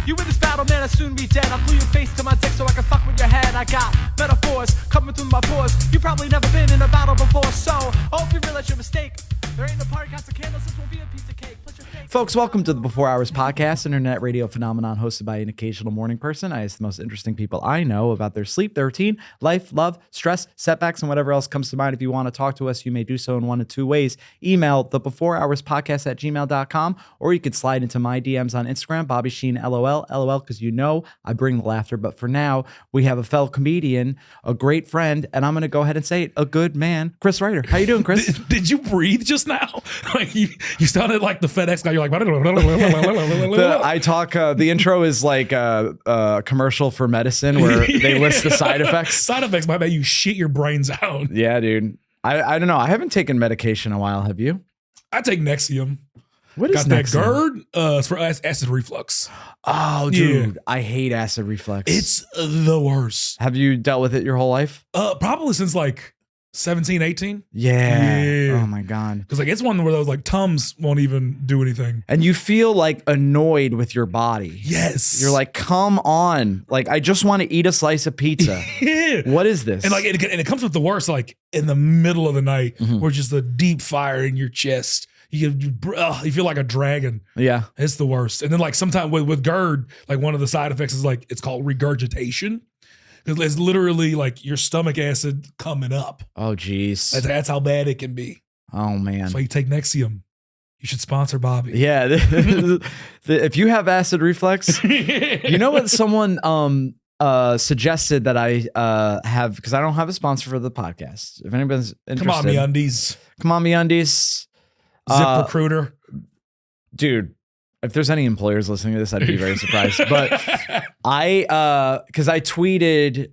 You in this battle, man, I'll soon be dead. I'll glue your face to my dick so I can fuck with your head. I got metaphors coming through my pores. You probably never been in a battle before, so I hope you realize your mistake. There ain't no party, got some candles, this won't be a piece of cake. Folks, welcome to the Before Hours podcast, internet radio phenomenon hosted by an occasional morning person. I ask the most interesting people I know about their sleep, their routine, life, love, stress, setbacks, and whatever else comes to mind. If you want to talk to us, you may do so in one of two ways. Email thebeforehourspodcast@gmail.com, or you could slide into my DMs on Instagram, Bobby Sheen, LOL, because you know I bring the laughter. But for now, we have a fellow comedian, a great friend, and I'm going to go ahead and say it, a good man, Chris Reiter. How you doing, Chris? Did you breathe just now? Like you sounded like the FedEx guy. You're like, I talk. The intro is like a commercial for medicine where they list the side effects. Side effects might make you shit your brains out. Yeah, dude. I don't know. I haven't taken medication in a while. Have you? I take Nexium. What is Got Nexium? that GERD? It's for acid reflux. Oh, dude. Yeah. I hate acid reflux. It's the worst. Have you dealt with it your whole life? Probably since like 17, 18. Yeah. Oh my God. Because like it's one where those like Tums won't even do anything. And you feel like annoyed with your body. Yes. You're like, come on. Like, I just want to eat a slice of pizza. Yeah. What is this? And like it comes with the worst, like in the middle of the night, where just the deep fire in your chest. You feel like a dragon. Yeah. It's the worst. And then like sometimes with GERD, like one of the side effects is like, it's called regurgitation. Because it's literally like your stomach acid coming up. Oh, geez. That's how bad it can be. Oh, man. That's why you take Nexium. You should sponsor Bobby. Yeah. If you have acid reflux, you know what someone suggested that I have, because I don't have a sponsor for the podcast. If anybody's interested. Come on, MeUndies. Come on, MeUndies. ZipRecruiter. Dude, if there's any employers listening to this, I'd be very surprised. But because I tweeted,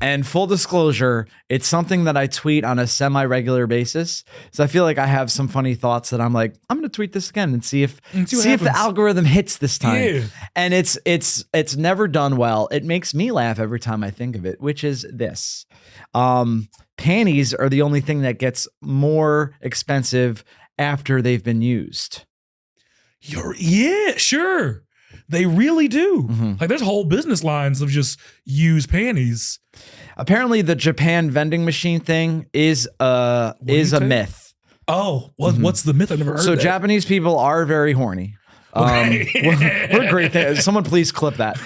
and full disclosure, it's something that I tweet on a semi-regular basis. So I feel like I have some funny thoughts that I'm like, I'm going to tweet this again and see if the algorithm hits this time. Yeah. And it's never done well. It makes me laugh every time I think of it, which is this. Panties are the only thing that gets more expensive after they've been used. Yeah, sure. They really do. Like there's whole business lines of just used panties. Apparently the Japan vending machine thing is a myth. Oh, what's the myth? I've never heard So that. Japanese people are very horny. We're great. Someone please clip that.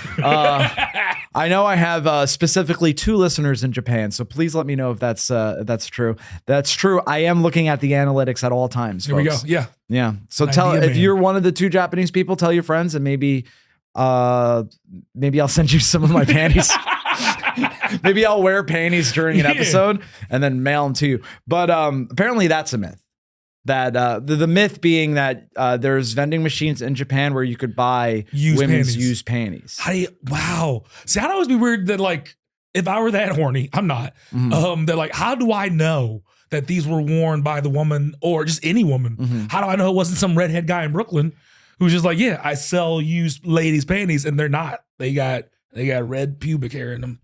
I know I have specifically 2 listeners in Japan, so please let me know if that's true. That's true. I am looking at the analytics at all times. Here folks. we go. Yeah. Yeah. So Idea if man. you're one of the 2 Japanese people, tell your friends, and maybe I'll send you some of my panties. Maybe I'll wear panties during an episode and then mail them to you. But apparently that's a myth. That the myth being that there's vending machines in Japan where you could buy women's used panties. Wow. See, I'd always be weird that like if I were that horny, I'm not. That like, how do I know that these were worn by the woman or just any woman? How do I know it wasn't some redhead guy in Brooklyn who's just like, yeah, I sell used ladies' panties, and they're not. They got red pubic hair in them.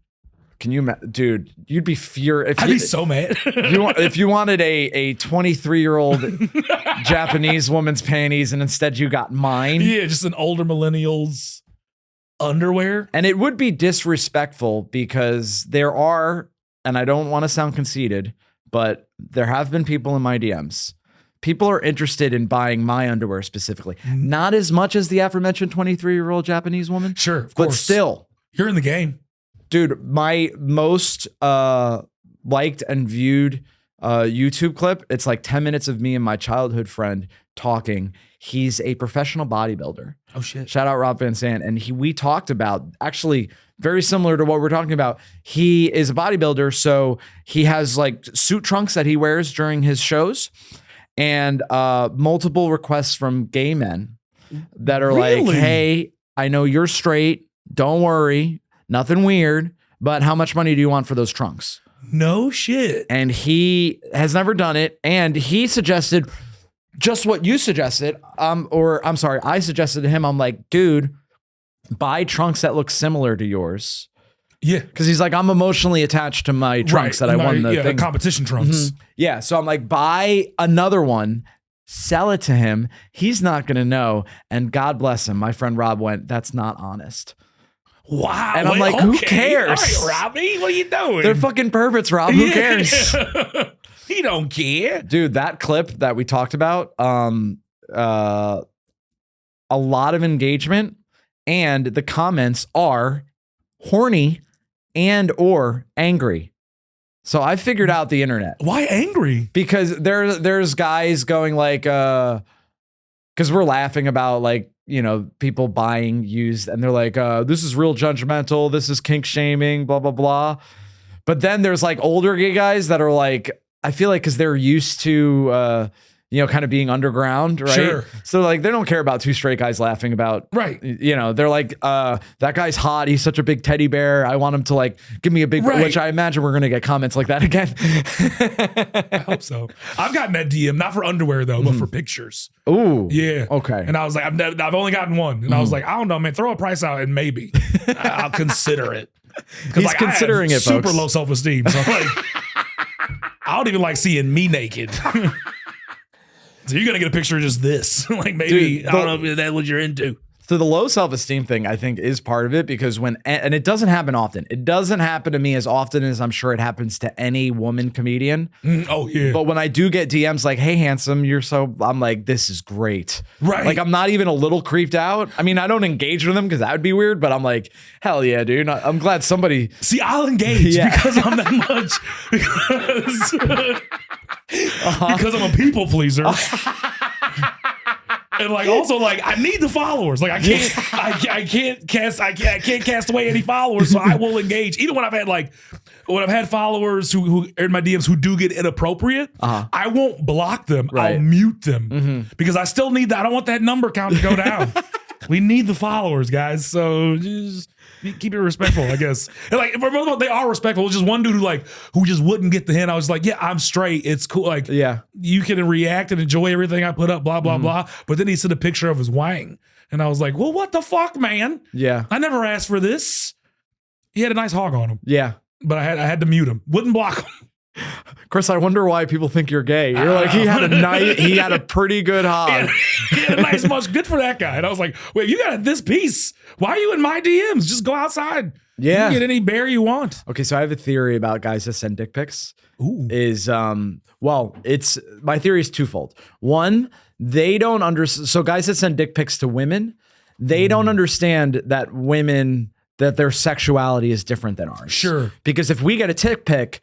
Can you, dude? You'd be furious. I'd be so mad. If you wanted a 23-year-old Japanese woman's panties, and instead you got mine. Yeah, just an older millennial's underwear. And it would be disrespectful because there are, and I don't want to sound conceited, but there have been people in my DMs. People are interested in buying my underwear specifically. Not as much as the aforementioned 23-year-old Japanese woman. Sure, of but course. Still. You're in the game. Dude, my most liked and viewed YouTube clip, it's like 10 minutes of me and my childhood friend talking. He's a professional bodybuilder. Oh, shit. Shout out Rob Van Sant. And we talked about, actually very similar to what we're talking about. He is a bodybuilder, so he has like suit trunks that he wears during his shows, and multiple requests from gay men that are like, hey, I know you're straight. Don't worry. Nothing weird, but how much money do you want for those trunks? No shit. And he has never done it. And he suggested just what you suggested. I suggested to him, I'm like, dude, buy trunks that look similar to yours. Yeah. Because he's like, I'm emotionally attached to my trunks that I won the thing. Competition trunks. Yeah. So I'm like, buy another one sell it to him. He's not going to know. And God bless him. My friend Rob went, that's not honest. Wow. And I'm like, who cares? All right, Robbie, what are you doing? They're fucking perverts, Rob. Who cares? He don't care. Dude, that clip that we talked about, a lot of engagement, and the comments are horny and or angry. So I figured out the internet. Why angry? Because there's guys going like, because we're laughing about like, you know, people buying used, and they're like, this is real judgmental. This is kink shaming, blah, blah, blah. But then there's like older gay guys that are like, I feel like because they're used to, you know, kind of being underground, right? Sure. So like they don't care about two straight guys laughing about, right? You know, they're like, that guy's hot. He's such a big teddy bear. I want him to like give me a big, right. Which I imagine we're gonna get comments like that again. I hope so. I've gotten that DM, not for underwear though, but for pictures. Ooh, yeah, okay. And I was like, I've only gotten one, and I was like, I don't know, man. Throw a price out, and maybe I'll consider it. He's like, considering it, super folks. low self-esteem. So I'm like, I don't even like seeing me naked. So you're gonna get a picture of just this. Like maybe, Dude, I don't know if that's what you're into. So the low self-esteem thing, I think, is part of it, because and it doesn't happen often. It doesn't happen to me as often as I'm sure it happens to any woman comedian. Oh yeah. But when I do get DMs like, hey, handsome, I'm like, this is great. Right. Like, I'm not even a little creeped out. I mean, I don't engage with them because that would be weird, but I'm like, hell yeah, dude. I'm glad somebody. See, I'll engage because I'm that much. Because I'm a people pleaser. And like also like I need the followers. Like I can't cast away any followers, so I will engage. Even when I've had followers who are in my DMs who do get inappropriate, I won't block them. Right. I'll mute them because I still need that. I don't want that number count to go down. We need the followers, guys. So just keep it respectful, I guess. And like for most of them, they are respectful. It's just one dude who just wouldn't get the hint. I was like, yeah, I'm straight. It's cool. Like, Yeah. you can react and enjoy everything I put up, blah, blah, blah. But then he sent a picture of his wang. And I was like, well, what the fuck, man? Yeah. I never asked for this. He had a nice hog on him. Yeah. But I had to mute him. Wouldn't block him. Chris, I wonder why people think you're gay. You're like, he had a pretty good hog. He had a nice much. Good for that guy. And I was like, wait, you got this piece. Why are you in my DMs? Just go outside. Yeah. You can get any bear you want. Okay, so I have a theory about guys that send dick pics. Ooh. My theory is twofold. One, they don't understand. So guys that send dick pics to women, they don't understand that that their sexuality is different than ours. Sure. Because if we get a dick pic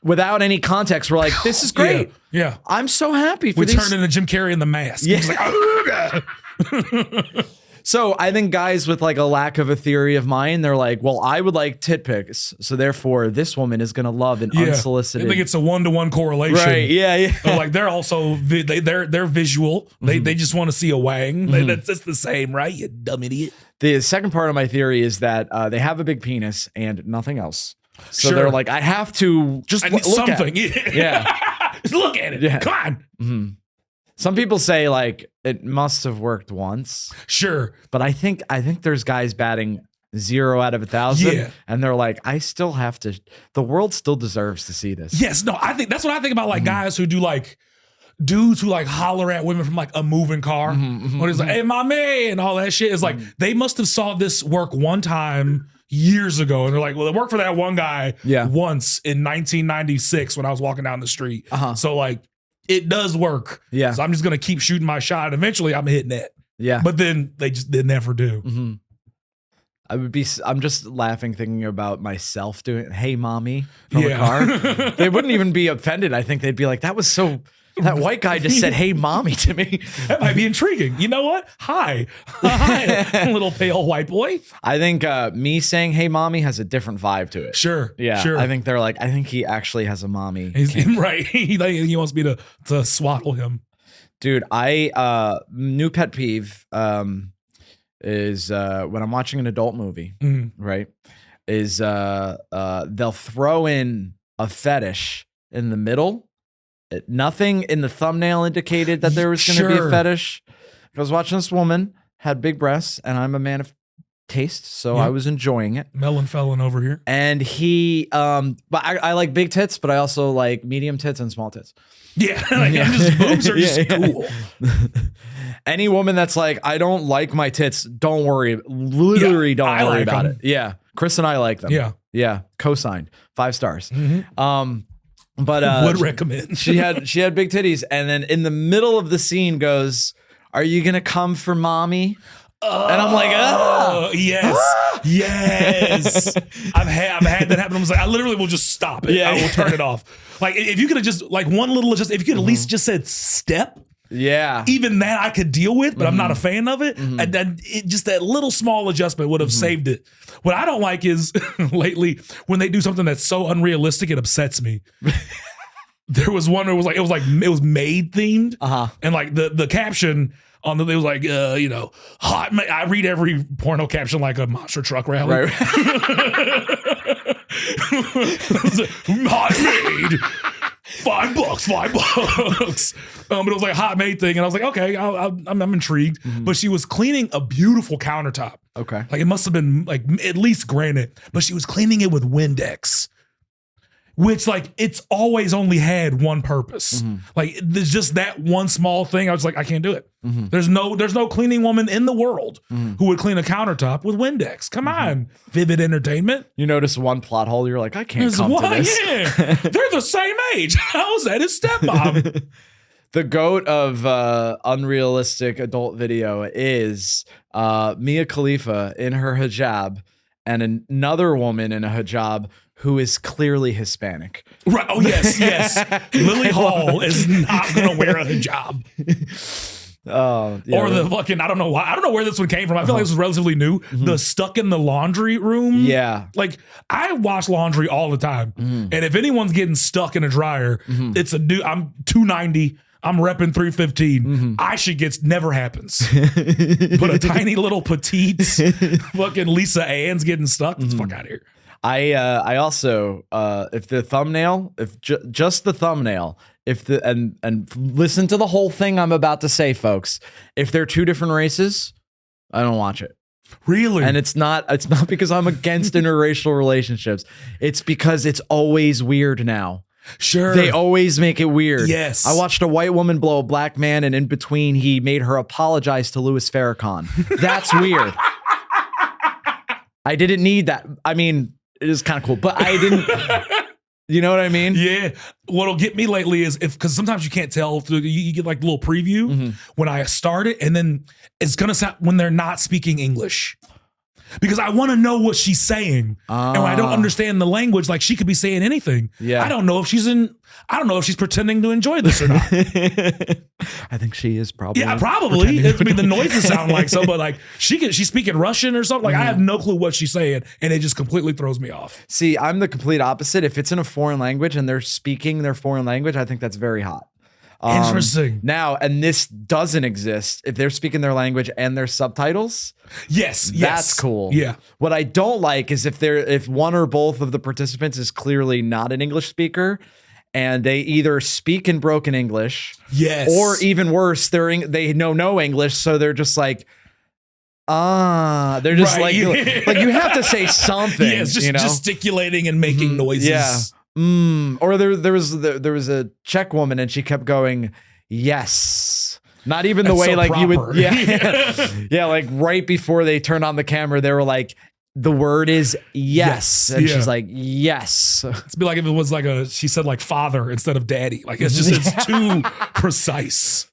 without any context, we're like, this is great. Yeah. I'm so happy for We these. turned into Jim Carrey in The Mask. Yeah. He was like, oh, God. So I think guys with like a lack of a theory of mind, they're like, well, I would like tit pics. So therefore this woman is going to love an unsolicited. I think it's a 1-to-1 correlation. Right. Yeah. Like they're also, they're visual. They just want to see a wang. That's just the same, right? You dumb idiot. The second part of my theory is that they have a big penis and nothing else. So Sure. they're like, I have to just I need look at something. it. Yeah. Just look at it. Yeah. Come on. Mm-hmm. Some people say like it must have worked once, Sure. but I think there's guys batting 0 out of 1,000, Yeah. and they're like, I still have to. The world still deserves to see this. Yes. No, I think that's what I think about like guys who do like dudes who like holler at women from like a moving car. When it's like, hey, my man, and all that shit. It's like they must have saw this work one time years ago. And they're like, well, it worked for that one guy once in 1996 when I was walking down the street. So like it does work. Yeah. So I'm just going to keep shooting my shot. And eventually I'm hitting it. Yeah. But then they never do. I'm just laughing thinking about myself doing, hey, mommy, from a car. They wouldn't even be offended. I think they'd be like, that white guy just said, hey, mommy to me. That might be intriguing. You know what? Hi, little pale white boy. I think me saying, hey, mommy has a different vibe to it. Sure. Yeah. Sure. I think they're like, I think he actually has a mommy. He's right. He wants me to swaddle him. Dude, new pet peeve is when I'm watching an adult movie, right? Is they'll throw in a fetish in the middle. Nothing in the thumbnail indicated that there was going to be a fetish. I was watching this woman, had big breasts, and I'm a man of taste, so I was enjoying it. Melon felon over here. And he, but I like big tits, but I also like medium tits and small tits. Yeah, like, I'm just boobs are just cool. Any woman that's like, I don't like my tits, don't worry. Literally, don't worry like about them. it. Yeah, Chris and I like them. Yeah, co-signed, 5 stars. But would recommend. she had big titties, and then in the middle of the scene goes, "Are you gonna come for mommy?" And I'm like, yes. I've had that happen. I was like, I literally will just stop it. I will turn it off. Like if you could have just like one little adjust, if you could at least just said step. Yeah. Even that I could deal with, but I'm not a fan of it. And then just that little small adjustment would have saved it. What I don't like is lately when they do something that's so unrealistic, it upsets me. There was one where it was maid themed. And like the caption on it was like, hot maid. I read every porno caption like a monster truck rally. Right. Hot maid. $5. But it was like a hot maid thing. And I was like, okay, I'm intrigued. But she was cleaning a beautiful countertop. Okay. Like it must have been like at least granite, but she was cleaning it with Windex. Which like it's always only had one purpose. Like there's just that one small thing. I was like, I can't do it. There's no cleaning woman in the world who would clean a countertop with Windex. Come on, Vivid Entertainment. You notice one plot hole, you're like, I can't come to this. Yeah. They're the same age. How is that his stepmom? The goat of unrealistic adult video is Mia Khalifa in her hijab and another woman in a hijab who is clearly Hispanic. Right. Oh, yes. Lily Hall is not going to wear a hijab. Or the fucking, I don't know why. I don't know where this one came from. I feel like this was relatively new. The stuck in the laundry room. Yeah. Like I wash laundry all the time. And if anyone's getting stuck in a dryer, it's a dude. I'm 290. I'm repping 315. I should get, never happens. But a tiny little petite fucking Lisa Ann's getting stuck. Get the fuck out of here. I also if the thumbnail, just the thumbnail, and listen to the whole thing I'm about to say, folks. If they're 2 different races, I don't watch it. Really? And it's not because I'm against interracial relationships. It's because it's always weird now. Sure. They always make it weird. Yes. I watched a white woman blow a black man, and in between he made her apologize to Louis Farrakhan. That's weird. I didn't need that. I mean, it is kind of cool, but I didn't. You know what I mean? Yeah. What'll get me lately is because sometimes you can't tell through. You get like a little preview when I start it, and then it's gonna sound when they're not speaking English. Because I want to know what she's saying, and when I don't understand the language, like she could be saying anything. Yeah, I don't know if she's pretending to enjoy this or not. I think she is probably. Yeah, probably. I mean, the noises sound like so, but like she's speaking Russian or something. Like I have no clue what she's saying, and it just completely throws me off. See, I'm the complete opposite. If it's in a foreign language and they're speaking their foreign language, I think that's very hot. Interesting. Now, and this doesn't exist if they're speaking their language and their subtitles. Yes, that's cool. Yeah. What I don't like is if one or both of the participants is clearly not an English speaker, and they either speak in broken English, or even worse, they know no English, so they're just like. They're just like you have to say something. Yeah, it's just gesticulating and making noises. Yeah. Or there was a Czech woman and she kept going, yes. Not even the way so like proper. You would, yeah, like right before they turned on the camera, they were like, the word is yes. And she's like, yes. It's be like if it was like she said like father instead of daddy. Like it's too precise.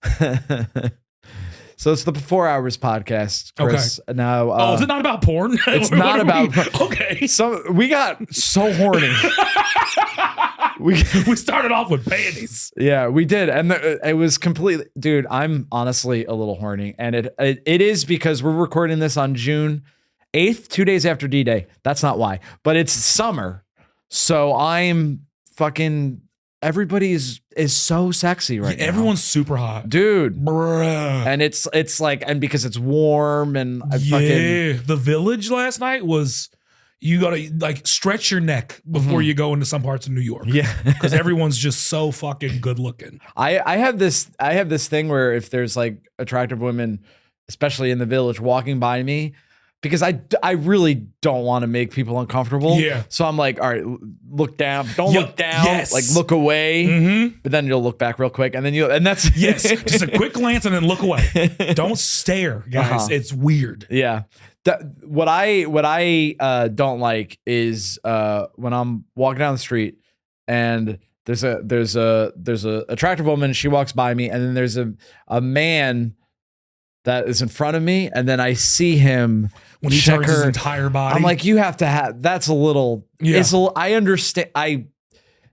So it's the 4 Hours podcast, Chris. Okay. Now, is it not about porn? It's not about. Okay. So we got so horny. we started off with panties. Yeah, we did, and it was completely. Dude, I'm honestly a little horny, and it is because we're recording this on June 8th, 2 days after D-Day. That's not why, but it's summer, so I'm fucking. Everybody is so sexy right now. Everyone's super hot. Dude. Bruh. And it's like, and because it's warm and the Village last night was, you gotta like stretch your neck before you go into some parts of New York. Yeah. Because everyone's just so fucking good looking. I have this thing where if there's like attractive women, especially in the Village, walking by me, because I really don't want to make people uncomfortable. Yeah. So I'm like, all right, look down. Don't Yep. look down. Yes. Like look away. Mm-hmm. But then you'll look back real quick, and then and that's Yes, just a quick glance and then look away. Don't stare, guys. It's weird. Yeah. What I don't like is when I'm walking down the street and there's a attractive woman, she walks by me, and then there's a man that is in front of me, and then I see him When he turns his entire body. I'm like, you have to have, that's a little, Yeah. I understand.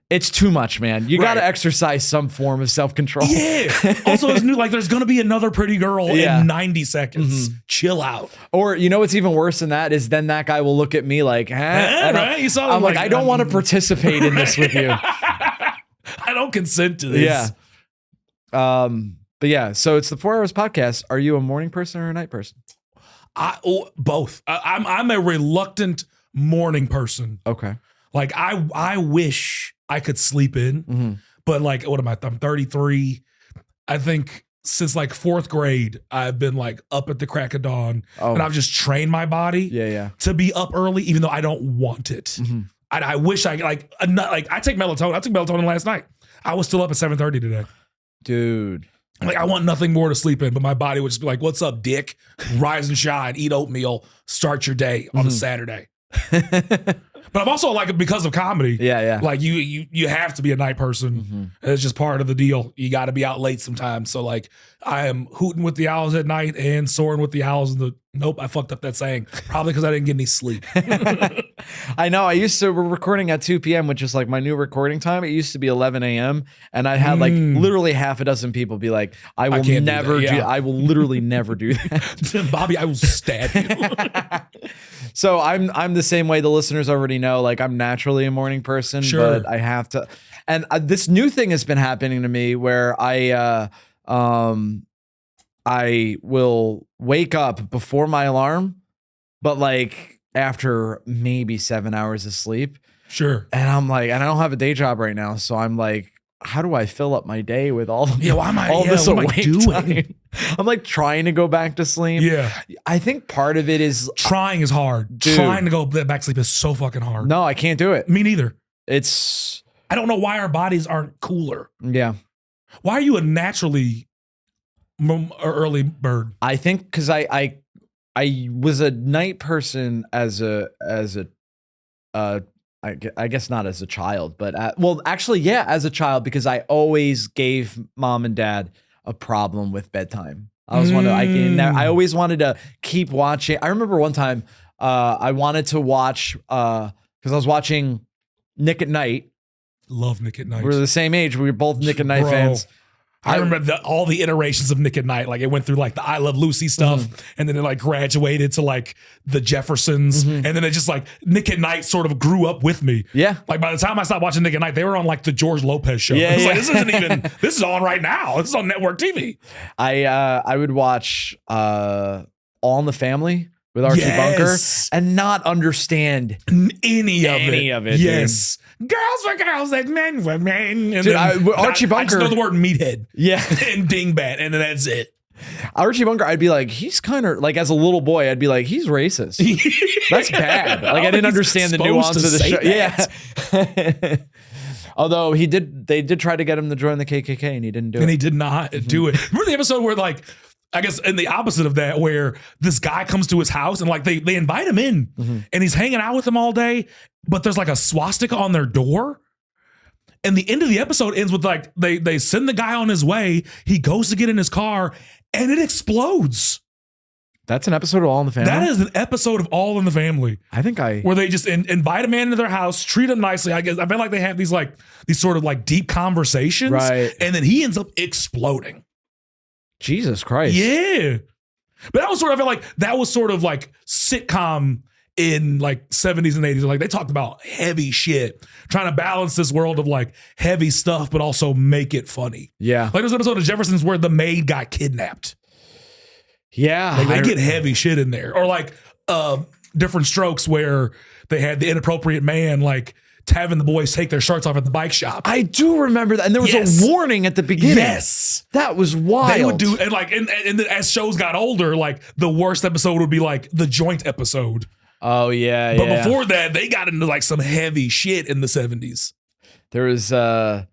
It's too much, man. You got to Right. exercise some form of self-control. Yeah. Also, it's new. Like, there's going to be another pretty girl Yeah. in 90 seconds. Chill out. Or, you know what's even worse than that is then that guy will look at me like, huh? And right? You saw I'm him like, I don't want to participate in this with you. I don't consent to this. Yeah. But yeah, so it's the 4 Hours Podcast. Are you a morning person or a night person? Both. I'm a reluctant morning person. Okay. Like, I wish I could sleep in, but like, what am I? I'm 33. I think since like 4th grade, I've been like up at the crack of dawn, and I've just trained my body Yeah. to be up early, even though I don't want it. I wish I like I take melatonin. I took melatonin last night. I was still up at 7:30 today. Dude. Like, I want nothing more to sleep in, but my body would just be like, "What's up, dick? Rise and shine. Eat oatmeal. Start your day on a Saturday." But I'm also like, because of comedy. Yeah. Like you have to be a night person. It's just part of the deal. You got to be out late sometimes. So like, I am hooting with the owls at night and soaring with the owls in the. Nope, I fucked up that saying. Probably because I didn't get any sleep. I know. We're recording at 2 p.m., which is like my new recording time. It used to be 11 a.m. And I had like literally half a dozen people be like, I will can't never do that. Yeah. I will literally never do that. Bobby, I will stab you. So I'm the same way. The listeners already know, like, I'm naturally a morning person, Sure. but I have to. And this new thing has been happening to me where I will wake up before my alarm, but like after maybe 7 hours of sleep. Sure. And I'm like, and I don't have a day job right now. So I'm like, how do I fill up my day with all Yeah, why am I- all yeah, this what am I awake doing? time? I'm like trying to go back to sleep. Yeah. I think part of it is, Trying is hard. Dude. Trying to go back to sleep is so fucking hard. no, I can't do it. Me neither. It's, I don't know why our bodies aren't cooler. yeah. Why are you a naturally early bird? I think because I was a night person as a I guess not as a child, but well, actually, yeah, as a child, because I always gave mom and dad a problem with bedtime. I was I always wanted to keep watching. I remember one time I wanted to watch because I was watching Nick at Night. Love Nick at Night. We were the same age. We were both Nick at Night Bro. fans. I remember all the iterations of Nick at Night. Like, it went through like the I Love Lucy stuff, and then it like graduated to like the Jeffersons, and then it just like Nick at Night sort of grew up with me. Yeah. Like, by the time I stopped watching Nick at Night, they were on like the George Lopez show. Yeah, It was like, yeah. this isn't even. This is on right now. This is on network TV. I would watch All in the Family with Archie Yes. Bunker and not understand Any of it. dude. Yes. Girls were girls and men were men. And Dude, then Archie I just Bunker- know the word meathead Yeah. and dingbat, and then that's it. Archie Bunker, I'd be like, he's kind of like, as a little boy, I'd be like, he's racist. That's bad. Like, I didn't He's understand the supposed nuance to of the say show. that. Yeah. Although they did try to get him to join the KKK and he didn't do And it. he did not do it. Remember the episode where, like, I guess in the opposite of that, where this guy comes to his house and like they invite him in and he's hanging out with them all day, but there's like a swastika on their door. And the end of the episode ends with like they send the guy on his way. He goes to get in his car and it explodes. That's an episode of All in the Family? That is an episode of All in the Family. I think Where they just invite a man into their house, treat him nicely. I guess I feel like they have these sort of like deep conversations. Right. And then he ends up exploding. Jesus Christ. Yeah. But I felt like that was sort of like sitcom in like 70s and 80s. Like, they talked about heavy shit, trying to balance this world of like heavy stuff, but also make it funny. Yeah. Like, there's an episode of Jeffersons where the maid got kidnapped. Yeah. Like, they get heavy shit in there. Or like Different Strokes, where they had the inappropriate man like having the boys take their shirts off at the bike shop. I do remember that. And there was a warning at the beginning. Yes. That was wild. They would do, and like, and as shows got older, like the worst episode would be like the joint episode. Oh, yeah. But before that, they got into like some heavy shit in the 70s. There was, I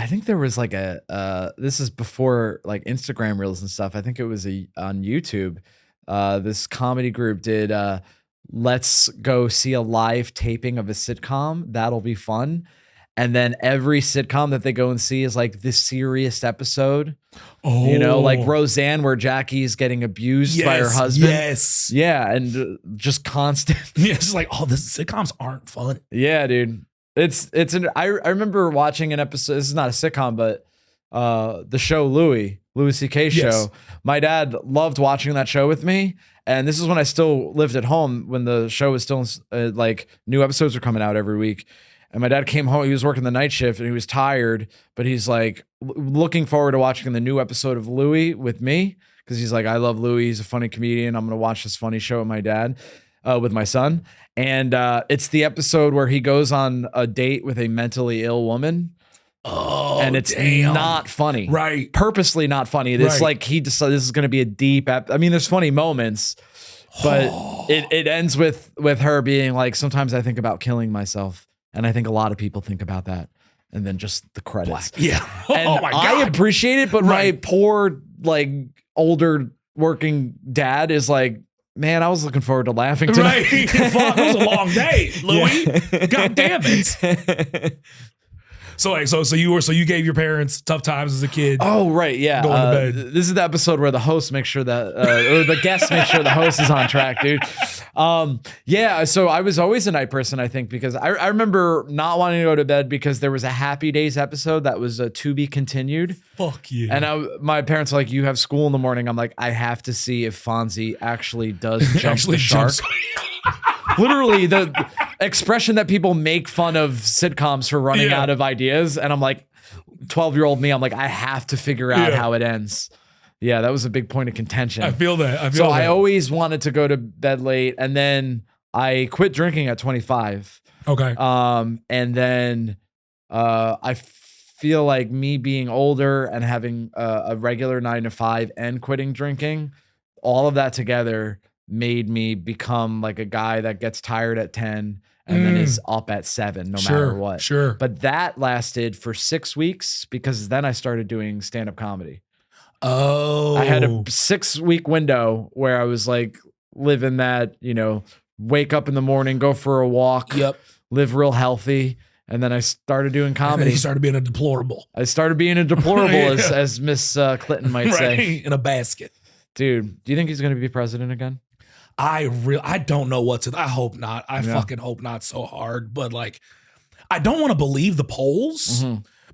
think there was like this is before like Instagram Reels and stuff. I think it was on YouTube. This comedy group did, let's go see a live taping of a sitcom. That'll be fun. And then every sitcom that they go and see is like this serious episode. Oh, you know, like Roseanne, where Jackie's getting abused by her husband. Yes. Yeah. And just constant. Yeah. It's just like, oh, this sitcoms aren't fun. Yeah, dude. I remember watching an episode. This is not a sitcom, but the show Louis C.K. show. Yes. My dad loved watching that show with me. And this is when I still lived at home, when the show was still like new episodes were coming out every week. And my dad came home. He was working the night shift and he was tired, but he's like looking forward to watching the new episode of Louis with me. Cause he's like, I love Louis. He's a funny comedian. I'm going to watch this funny show with my dad, with my son. And it's the episode where he goes on a date with a mentally ill woman. Oh, and it's not funny. Right. Purposely not funny. It's Right. like he decided this is going to be a deep I mean, there's funny moments, but it ends with her being like, sometimes I think about killing myself. And I think a lot of people think about that. And then just the credits. Yeah. And Oh my God. I appreciate it, but Right. my poor, like, older working dad is like, man, I was looking forward to laughing tonight. Right. Fuck, it was a long day, Louis. God damn it. So you gave your parents tough times as a kid. Oh, right. Yeah. Going to bed. This is the episode where the host makes sure that, or the guests make sure the host is on track, dude. Yeah. So I was always a night person, I think, because I remember not wanting to go to bed because there was a Happy Days episode that was to be continued. Fuck you. And my parents were like, you have school in the morning. I'm like, I have to see if Fonzie actually does jump the shark. Literally the expression that people make fun of sitcoms for running out of ideas. And I'm like, 12-year-old me, I'm like, I have to figure out how it ends. Yeah, that was a big point of contention. I feel that. So I always wanted to go to bed late. And then I quit drinking at 25. Okay. And then I feel like me being older and having a regular 9 to 5 and quitting drinking, all of that together made me become like a guy that gets tired at 10 and then is up at 7 no matter what. Sure. But that lasted for 6 weeks because then I started doing stand-up comedy. Oh. I had a 6-week window where I was like living that, you know, wake up in the morning, go for a walk, live real healthy. And then I started doing comedy. You started being a deplorable. I started being a deplorable, as Miss Clinton might say. In a basket. Dude, do you think he's going to be president again? I don't know what's I hope not. I fucking hope not so hard. But like, I don't want to believe the polls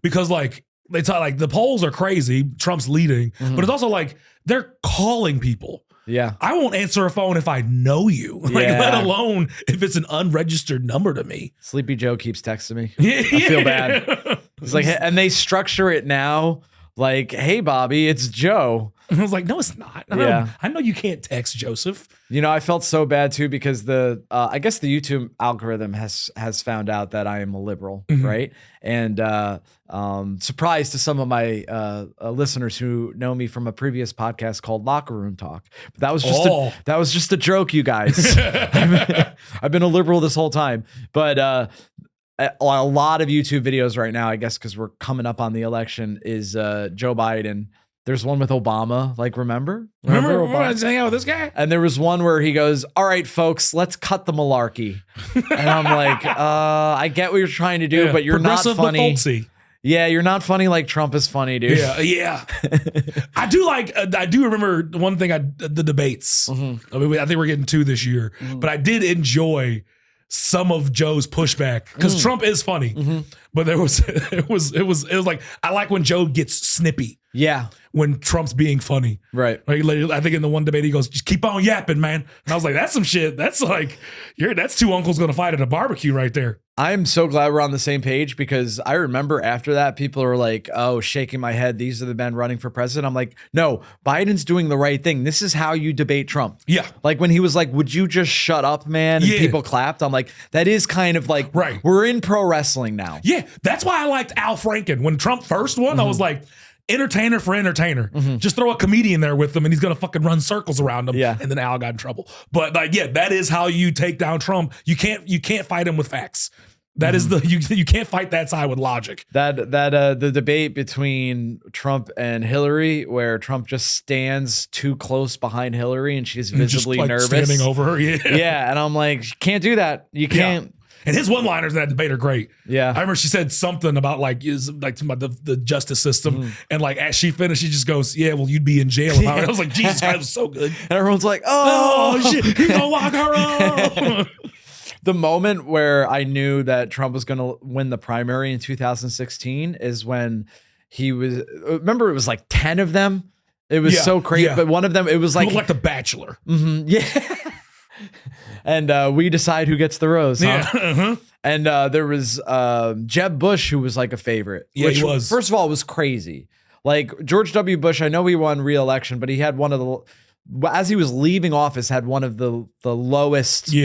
because like they talk like the polls are crazy. Trump's leading, but it's also like they're calling people. Yeah. I won't answer a phone if I know you, like let alone if it's an unregistered number to me. Sleepy Joe keeps texting me. I feel bad. It's like, and they structure it now like, hey, Bobby, it's Joe. And I was like, no, it's not. I know you can't text Joseph. You know, I felt so bad too because I guess the YouTube algorithm has found out that I am a liberal, right? And surprise to some of my listeners who know me from a previous podcast called Locker Room Talk. But that was just a joke, you guys. I've been a liberal this whole time, but a lot of YouTube videos right now, I guess, because we're coming up on the election, is Joe Biden. There's one with Obama, like, remember Remember Obama? I was hanging out with this guy? And there was one where he goes, all right, folks, let's cut the malarkey. And I'm like, I get what you're trying to do, but you're not funny. Yeah, you're not funny like Trump is funny, dude. Yeah. I do remember one thing, the debates. I mean, I think we're getting 2 this year, but I did enjoy some of Joe's pushback because Trump is funny, but it was like, I like when Joe gets snippy. Yeah. when Trump's being funny. Right. Like, I think in the one debate he goes, just keep on yapping, man. And I was like, that's some shit. That's like, that's two uncles gonna fight at a barbecue right there. I'm so glad we're on the same page because I remember after that, people are like, oh, shaking my head. These are the men running for president. I'm like, no, Biden's doing the right thing. This is how you debate Trump. Yeah. Like when he was like, would you just shut up, man? And people clapped. I'm like, that is kind of like, right. We're in pro wrestling now. Yeah. That's why I liked Al Franken. When Trump first won, I was like, entertainer for entertainer. Just throw a comedian there with them and he's going to fucking run circles around him. Yeah. And then Al got in trouble. But like, yeah, that is how you take down Trump. You can't fight him with facts. That is you can't fight that side with logic. The debate between Trump and Hillary, where Trump just stands too close behind Hillary and she's visibly just, like, nervous, standing over her. Yeah, yeah, and I'm like, you can't do that. You can't. Yeah. And his one-liners in that debate are great. Yeah, I remember she said something about like about the justice system, and like as she finished, she just goes, "Yeah, well, you'd be in jail." If I was like, "Jesus Christ, it was so good." And everyone's like, "Oh, shit, he's gonna lock her up." The moment where I knew that Trump was going to win the primary in 2016 is when he was. Remember, it was like 10 of them. It was so crazy, but one of them, it was like The Bachelor. Yeah. And we decide who gets the rose. Huh? Yeah. And there was Jeb Bush, who was like a favorite. Yeah, which, he was. First of all, was crazy. Like George W. Bush, I know he won re-election, but he had one of the, as he was leaving office, had one of the lowest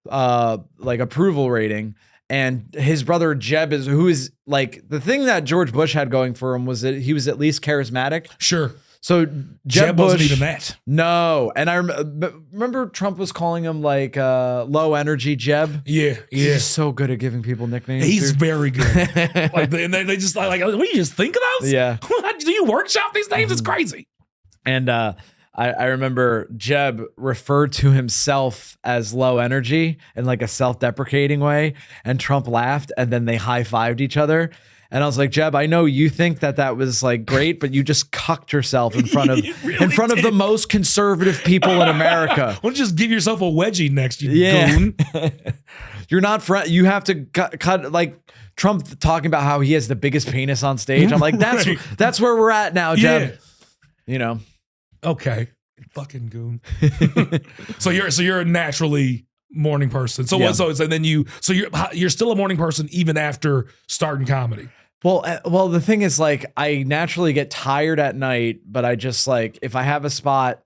like approval rating. And his brother Jeb who is like, the thing that George Bush had going for him was that he was at least charismatic. Sure. So Jeb Bush wasn't even that. No. And I remember Trump was calling him like low energy Jeb. Yeah. He's so good at giving people nicknames. He's very good. Like, and they just like, what, you just think of those? Yeah. Do you workshop these names? It's crazy. And I remember Jeb referred to himself as low energy in like a self-deprecating way, and Trump laughed, and then they high-fived each other. And I was like, Jeb, I know you think that was like great, but you just cucked yourself in front of of the most conservative people in America. Why don't you just give yourself a wedgie next, you goon? You're not you have to cut like Trump talking about how he has the biggest penis on stage. I'm like, that's where we're at now, Jeb. Yeah. You know. Okay. Fucking goon. So you're a naturally morning person. So then you're still a morning person even after starting comedy. Well, the thing is, like, I naturally get tired at night, but I just like, if I have a spot,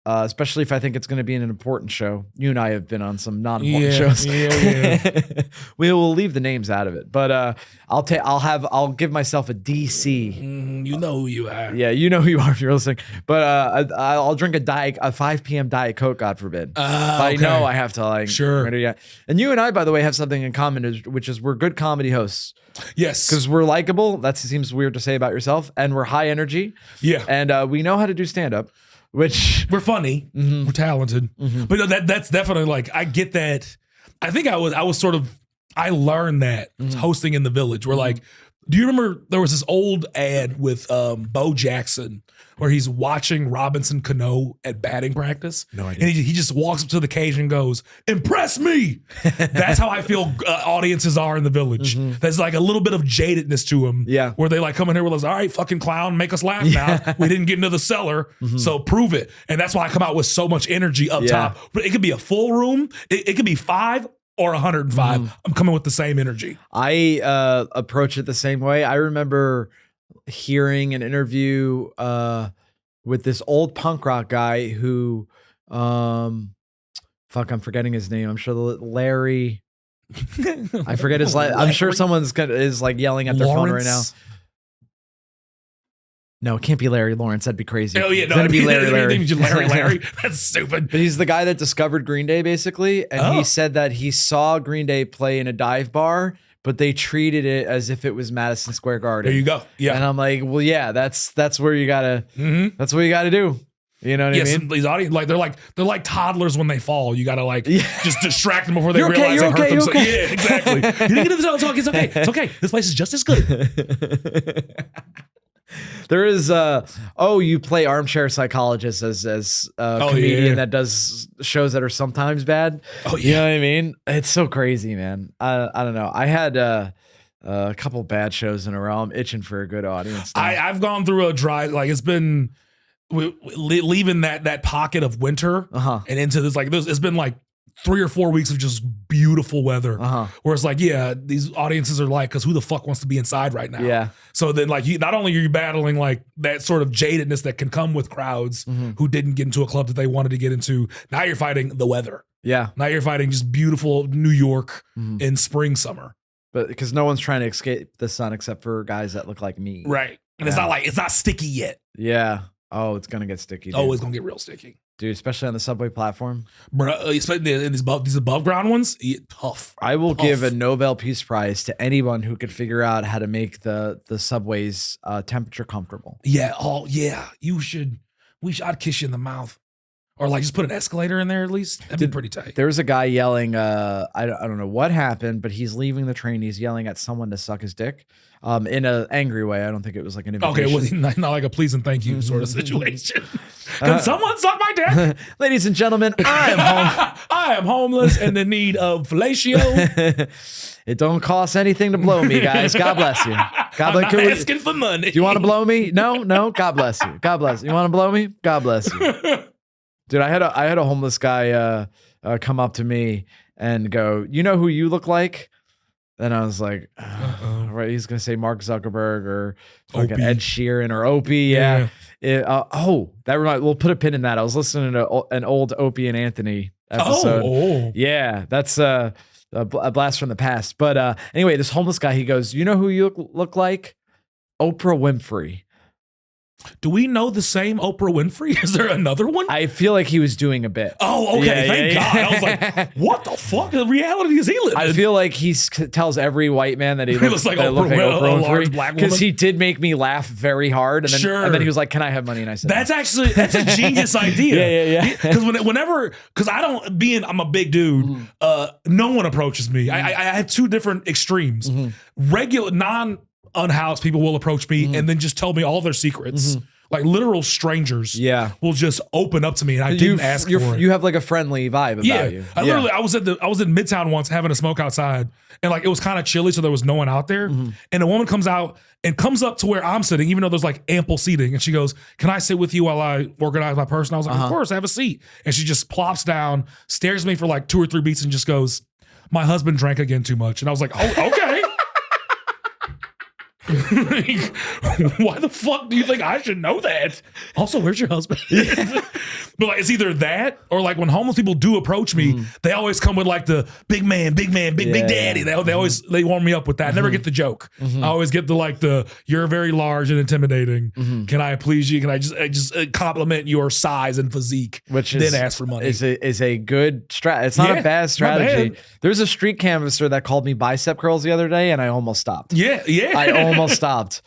especially if I think it's going to be an important show. You and I have been on some non-important shows. Yeah. We will leave the names out of it, but I'll give myself a DC. You know who you are. Yeah, you know who you are if you're listening. But I'll drink a 5 p.m. Diet Coke, God forbid. I know I have to like. Sure. Yeah. And you and I, by the way, have something in common, which is we're good comedy hosts. Yes. Because we're likable. That seems weird to say about yourself. And we're high energy. Yeah. And we know how to do stand-up. Which we're funny, we're talented, but no, that's definitely like, I get that. I think I learned that hosting in the Village. Where like, do you remember there was this old ad with Bo Jackson where he's watching Robinson Cano at batting practice? No idea. And he just walks up to the cage and goes, "Impress me." That's how I feel audiences are in the Village. There's like a little bit of jadedness to them. Yeah. Where they like come in here with us, all right, fucking clown, make us laugh now. We didn't get into the cellar, so prove it. And that's why I come out with so much energy up top. But it could be a full room. It could be 5 or 105. I'm coming with the same energy. I approach it the same way. I remember hearing an interview with this old punk rock guy who, I'm forgetting his name. I'm sure Larry. I forget his last. I'm sure someone's is like yelling at their phone right now. No, it can't be Larry Lawrence. That'd be crazy. Oh yeah, it's gonna be Larry. Larry. That's stupid. But he's the guy that discovered Green Day, basically, and he said that he saw Green Day play in a dive bar, but they treated it as if it was Madison Square Garden. There you go. Yeah, and I'm like, well, yeah, that's where you gotta. That's what you gotta do. You know what I mean? These audience they're like toddlers when they fall. You gotta like just distract them before they realize they hurt themselves. Okay. Yeah, exactly. You didn't get into the talk. It's okay. It's okay. This place is just as good. There is you play armchair psychologist as a comedian that does shows that are sometimes bad. Oh yeah. You know what I mean? It's so crazy, man. I don't know. I had A couple bad shows in a row. I'm itching for a good audience. now. I've gone through a dry, like it's been leaving that pocket of winter and into this, like this, it's been like 3 or 4 weeks of just beautiful weather where it's like, yeah, these audiences are like, because who the fuck wants to be inside right now? Yeah. So then like not only are you battling like that sort of jadedness that can come with crowds who didn't get into a club that they wanted to get into, now you're fighting the weather. Yeah. Now you're fighting just beautiful New York in spring, summer. But because no one's trying to escape the sun except for guys that look like me. Right. And it's not sticky yet. Yeah. Oh, it's gonna get sticky. Dude. Oh, it's gonna get real sticky. Dude, especially on the subway platform. Bro, especially in these above ground ones, tough. I will give a Nobel Peace Prize to anyone who could figure out how to make the subways temperature comfortable. Yeah. Oh, yeah. I'd kiss you in the mouth. Or like just put an escalator in there at least. That'd be pretty tight. There was a guy yelling, I don't know what happened, but he's leaving the train. He's yelling at someone to suck his dick in an angry way. I don't think it was like an invitation. Okay, well, not like a please and thank you sort of situation. Can someone suck my dick? Ladies and gentlemen, I am home. I am homeless and in need of fellatio. It don't cost anything to blow me, guys. God bless you. God bless you. I'm asking for money. Do you want to blow me? No. God bless you. God bless you. You want to blow me? God bless you. Dude, I had a homeless guy come up to me and go, "You know who you look like?" And I was like, right, he's gonna say Mark Zuckerberg or fucking Ed Sheeran or Opie. Yeah. That reminds. We'll put a pin in that. I was listening to an old Opie and Anthony episode. Yeah, that's a blast from the past. But anyway, this homeless guy, he goes, "You know who you look like? Oprah Winfrey." Do we know the same Oprah Winfrey? Is there another one? I feel like he was doing a bit. Oh, okay. Thank God. I was like, what the fuck? The reality is he living? I feel like he tells every white man that he looks like Oprah large black woman. Because he did make me laugh very hard. And then he was like, "Can I have money?" And I said, that's a genius idea. Yeah. Because because I'm a big dude, no one approaches me. I had two different extremes. Regular, unhoused people will approach me and then just tell me all their secrets. Like literal strangers will just open up to me and I didn't ask for it. You have like a friendly vibe about you. I was in Midtown once having a smoke outside and like it was kind of chilly so there was no one out there. And a woman comes out and comes up to where I'm sitting even though there's like ample seating and she goes, "Can I sit with you while I organize my purse?" And I was like, "Of course, have a seat." And she just plops down, stares at me for like 2 or 3 beats and just goes, "My husband drank again too much." And I was like, "Oh, okay." Why the fuck do you think I should know that? Also, where's your husband? But like, it's either that or like when homeless people do approach me, they always come with like the big man, big daddy. They warm me up with that. I never get the joke. I always get the you're very large and intimidating. Can I please you? Can I just compliment your size and physique? Then ask for money. Is a good strat. It's not a bad strategy. There's a street canvasser that called me bicep curls the other day, and I almost stopped. I almost stopped.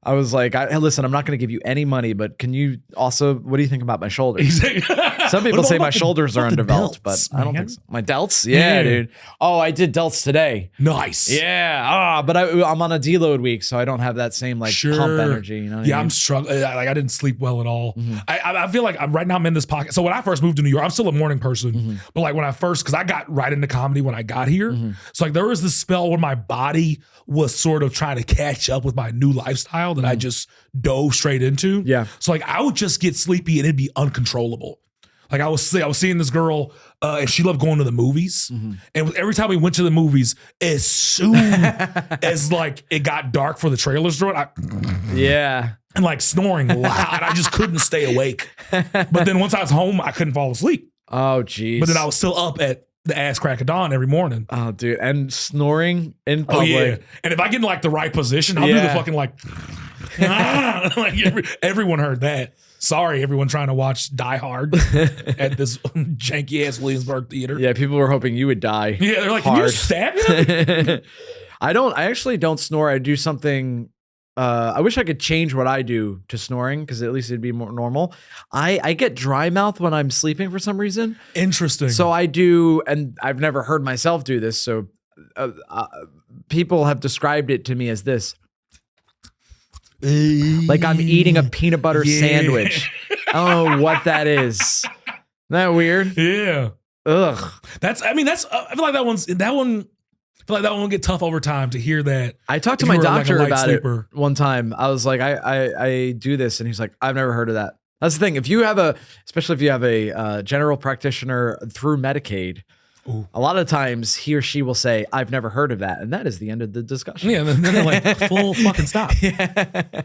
I was like, listen, I'm not going to give you any money, but can you also, what do you think about my shoulders? Some people say my shoulders are undeveloped, but I don't think so. My delts? Yeah, dude. Oh, I did delts today. Nice. Yeah. But I'm on a deload week, so I don't have that same like pump energy. You know what I mean? I'm struggling. Like I didn't sleep well at all. I feel like right now I'm in this pocket. So when I first moved to New York, I'm still a morning person. But like when I first, because I got right into comedy when I got here. So like there was this spell where my body was sort of trying to catch up with my new lifestyle that I just dove straight into. Yeah. So like I would just get sleepy and it'd be uncontrollable. Like I was seeing this girl and she loved going to the movies. And every time we went to the movies, as soon as like it got dark for the trailers to it, and like snoring loud. I just couldn't stay awake. But then once I was home, I couldn't fall asleep. Oh, geez. But then I was still up at the ass crack of dawn every morning. Oh, dude. And snoring in public. Oh, yeah. And if I get in like the right position, I'll do the fucking like, like everyone heard that. Sorry, everyone trying to watch Die Hard at this janky ass Williamsburg theater. Yeah, people were hoping you would die. Yeah, they're like, hard. Can you stab him? I actually don't snore. I do something. I wish I could change what I do to snoring because at least it'd be more normal. I get dry mouth when I'm sleeping for some reason. Interesting. So I do, and I've never heard myself do this. So people have described it to me as this. Like I'm eating a peanut butter sandwich. I don't know what that is. Isn't that weird? Yeah. Ugh. I feel like that one I feel like that won't get tough over time to hear that. I talked to if my you were, like, a doctor light about sleeper. it one time. I was like, I do this, and he's like, I've never heard of that. That's the thing. If you have especially if you have a general practitioner through Medicaid, a lot of times he or she will say, I've never heard of that. And that is the end of the discussion. Yeah, then they're like, full fucking stop. Yeah.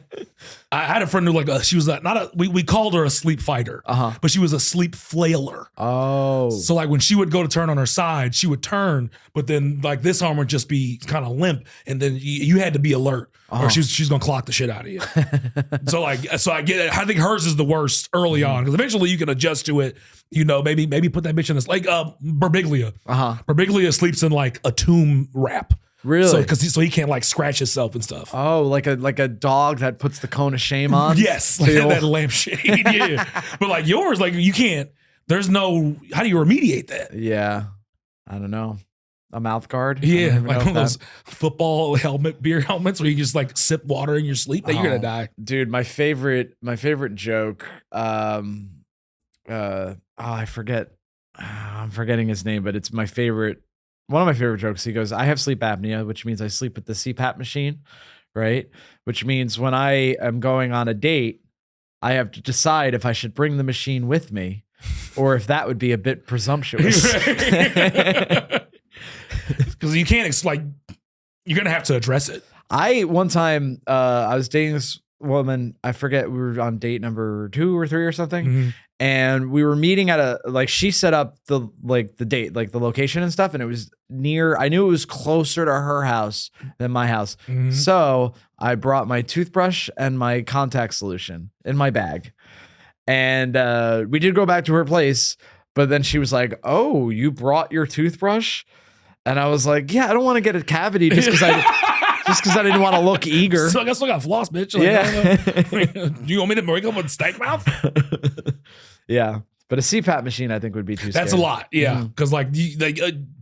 I had a friend who she was we called her a sleep fighter, but she was a sleep flailer. Oh. So like when she would go to turn on her side, she would turn, but then like this arm would just be kind of limp, and then you had to be alert, or she's gonna clock the shit out of you. so I get it. I think hers is the worst early on, because eventually you can adjust to it. Maybe put that bitch in this, like Berbiglia. Berbiglia sleeps in like a tomb wrap. Really? So he can't like scratch himself and stuff. Oh, like a dog that puts the cone of shame on? Yes, like that lampshade. Yeah. But like yours, like you can't, there's no, how do you remediate that? Yeah. I don't know. A mouth guard? Yeah, like one of those football beer helmets where you just like sip water in your sleep. You're gonna die. Dude, my favorite joke, I forget. I'm forgetting his name, but it's my favorite. One of my favorite jokes. He goes, I have sleep apnea, which means I sleep with the CPAP machine, right? Which means when I am going on a date, I have to decide if I should bring the machine with me or if that would be a bit presumptuous. Because you can't explain, you're going to have to address it. One time, I was dating this woman. I forget, we were on date number 2 or 3 or something. And we were meeting at she set up the date, like the location and stuff. And it was I knew it was closer to her house than my house. So I brought my toothbrush and my contact solution in my bag. And we did go back to her place, but then she was like, oh, you brought your toothbrush? And I was like, yeah, I don't want to get a cavity just because I didn't want to look eager. So I guess I got floss, bitch. Do you want me to wake up with stank mouth? Yeah. But a CPAP machine, I think, would be too scary. That's a lot. Yeah. Because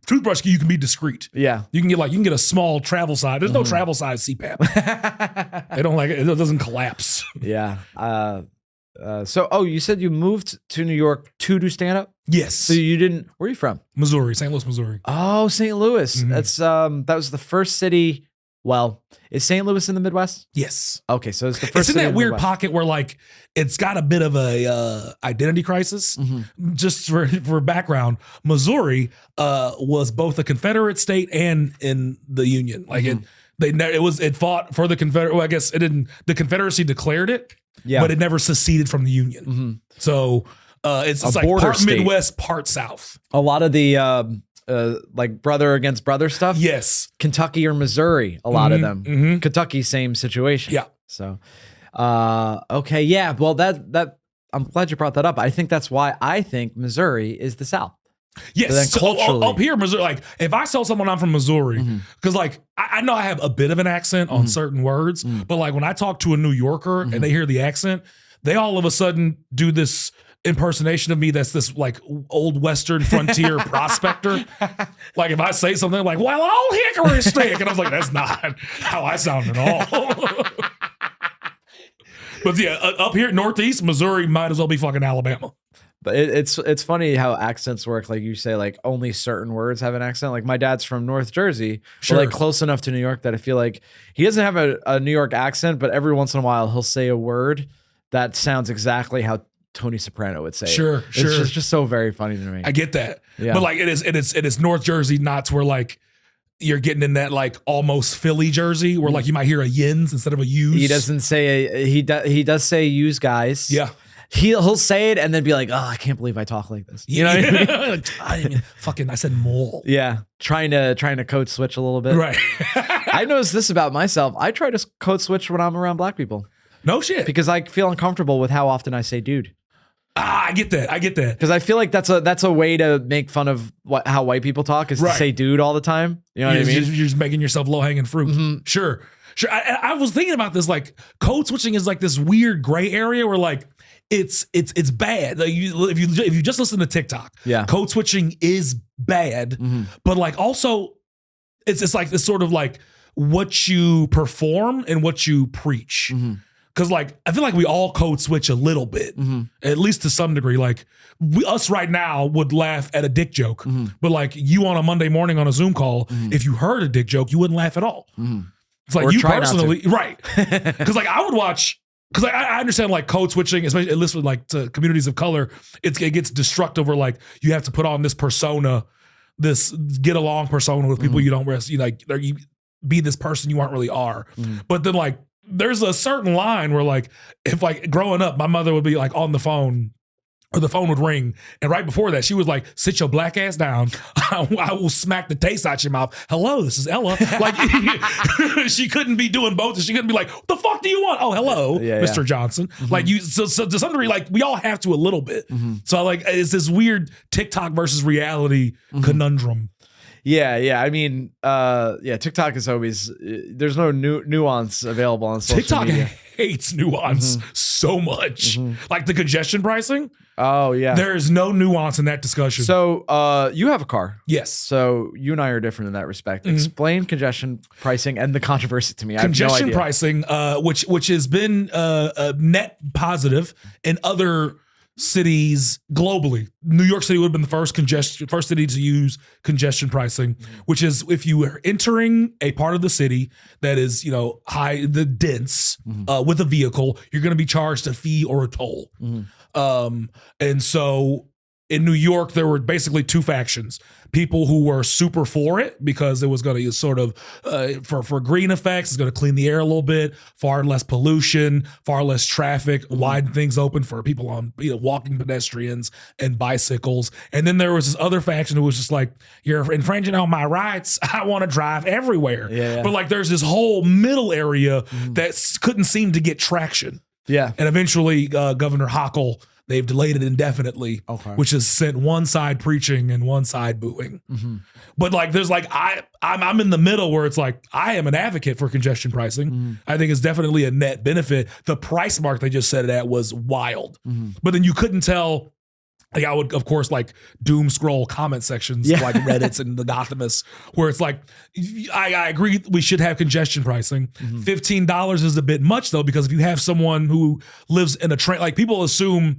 toothbrush, you can be discreet. Yeah. You can get a small travel size. There's no travel size CPAP. They don't like it. It doesn't collapse. Yeah. So you said you moved to New York to do stand up? Yes. So you didn't, where are you from? Missouri, St. Louis, Missouri. Oh, St. Louis. That's, that was the first city. Well, is St. Louis in the Midwest? Yes. Okay. So it's the first It's in city that weird Midwest. pocket where like, it's got a bit of a identity crisis. Just for background, Missouri was both a Confederate state and in the Union. Like it fought for the Confederate. Well, I guess it didn't. The Confederacy declared it, but it never seceded from the Union. So it's like part state. Midwest, part South. A lot of the like brother against brother stuff. Yes, Kentucky or Missouri. A lot of them. Kentucky, same situation. Yeah. So, okay, yeah. Well, that I'm glad you brought that up. I think that's why I think Missouri is the South. Yes, then culturally, up here, Missouri. Like if I tell someone I'm from Missouri, because like I know I have a bit of an accent on certain words, but like when I talk to a New Yorker and they hear the accent, they all of a sudden do this impersonation of me that's this like old Western frontier prospector. Like if I say something like, well, I'll hickory stick, and I was like, that's not how I sound at all. But yeah, up here Northeast Missouri might as well be fucking Alabama. But it's funny how accents work. Like you say, like only certain words have an accent. Like my dad's from North Jersey, but like close enough to New York that I feel like he doesn't have a New York accent, but every once in a while he'll say a word that sounds exactly how Tony Soprano would say it. It's just so very funny to me. I get that. Yeah. But like it is North Jersey knots where like you're getting in that like almost Philly Jersey where like you might hear a yins instead of a use. He doesn't say he does say use guys. Yeah. He'll say it and then be like, oh, I can't believe I talk like this. You know what I mean? I didn't mean, fucking, I said mole. Yeah. Trying to code switch a little bit. Right. I noticed this about myself. I try to code switch when I'm around black people. No shit. Because I feel uncomfortable with how often I say dude. I get that. Because I feel like that's a way to make fun of how white people talk is to say dude all the time. You know what I mean? You're just making yourself low hanging fruit. Sure. I was thinking about this. Like code switching is like this weird gray area where like it's bad. Like if you just listen to TikTok, code switching is bad. But like also, it's like this sort of like what you perform and what you preach. Because like I feel like we all code switch a little bit, at least to some degree. Like us right now would laugh at a dick joke, but like you on a Monday morning on a Zoom call, if you heard a dick joke, you wouldn't laugh at all. It's like Or you try not to. personally, right? Because like I would watch. Because I understand like code switching, especially at least with like to communities of color, it gets destructive where like you have to put on this persona, this get along persona with people you don't rest, you like or you be this person you aren't really are. But then like there's a certain line where like if like growing up, my mother would be like on the phone. Or the phone would ring. And right before that, she was like, sit your black ass down. I will smack the taste out your mouth. Hello, this is Ella. Like, she couldn't be doing both. She couldn't be like, what the fuck do you want? Oh, hello, Mr. Johnson. Like, so to some degree, like, we all have to a little bit. So, like, it's this weird TikTok versus reality conundrum. Yeah. I mean, TikTok is always, there's no nuance available on social TikTok media. hates nuance so much. Like the congestion pricing. Oh, yeah. There is no nuance in that discussion. So you have a car. Yes. So you and I are different in that respect. Explain congestion pricing and the controversy to me. I have no Congestion idea. pricing, which has been net positive in other cities globally. New York City would have been the first city to use congestion pricing, which is if you are entering a part of the city that is, dense with a vehicle, you're going to be charged a fee or a toll. And so in New York, there were basically two factions. People who were super for it because it was going to sort of, for green effects, it's going to clean the air a little bit, far less pollution, far less traffic, widen things open for people on walking pedestrians and bicycles. And then there was this other faction who was just like, you're infringing on my rights. I want to drive everywhere. Yeah. But like there's this whole middle area that couldn't seem to get traction. Yeah. And eventually Governor Hochul, they've delayed it indefinitely, which has sent one side preaching and one side booing. But like, there's like, I'm in the middle where it's like, I am an advocate for congestion pricing. I think it's definitely a net benefit. The price mark they just set it at was wild. But then you couldn't tell. Like I would, of course, like doom scroll comment sections like Reddits and the Gothamists, where it's like, I agree we should have congestion pricing. $15 is a bit much though, because if you have someone who lives in a train, like people assume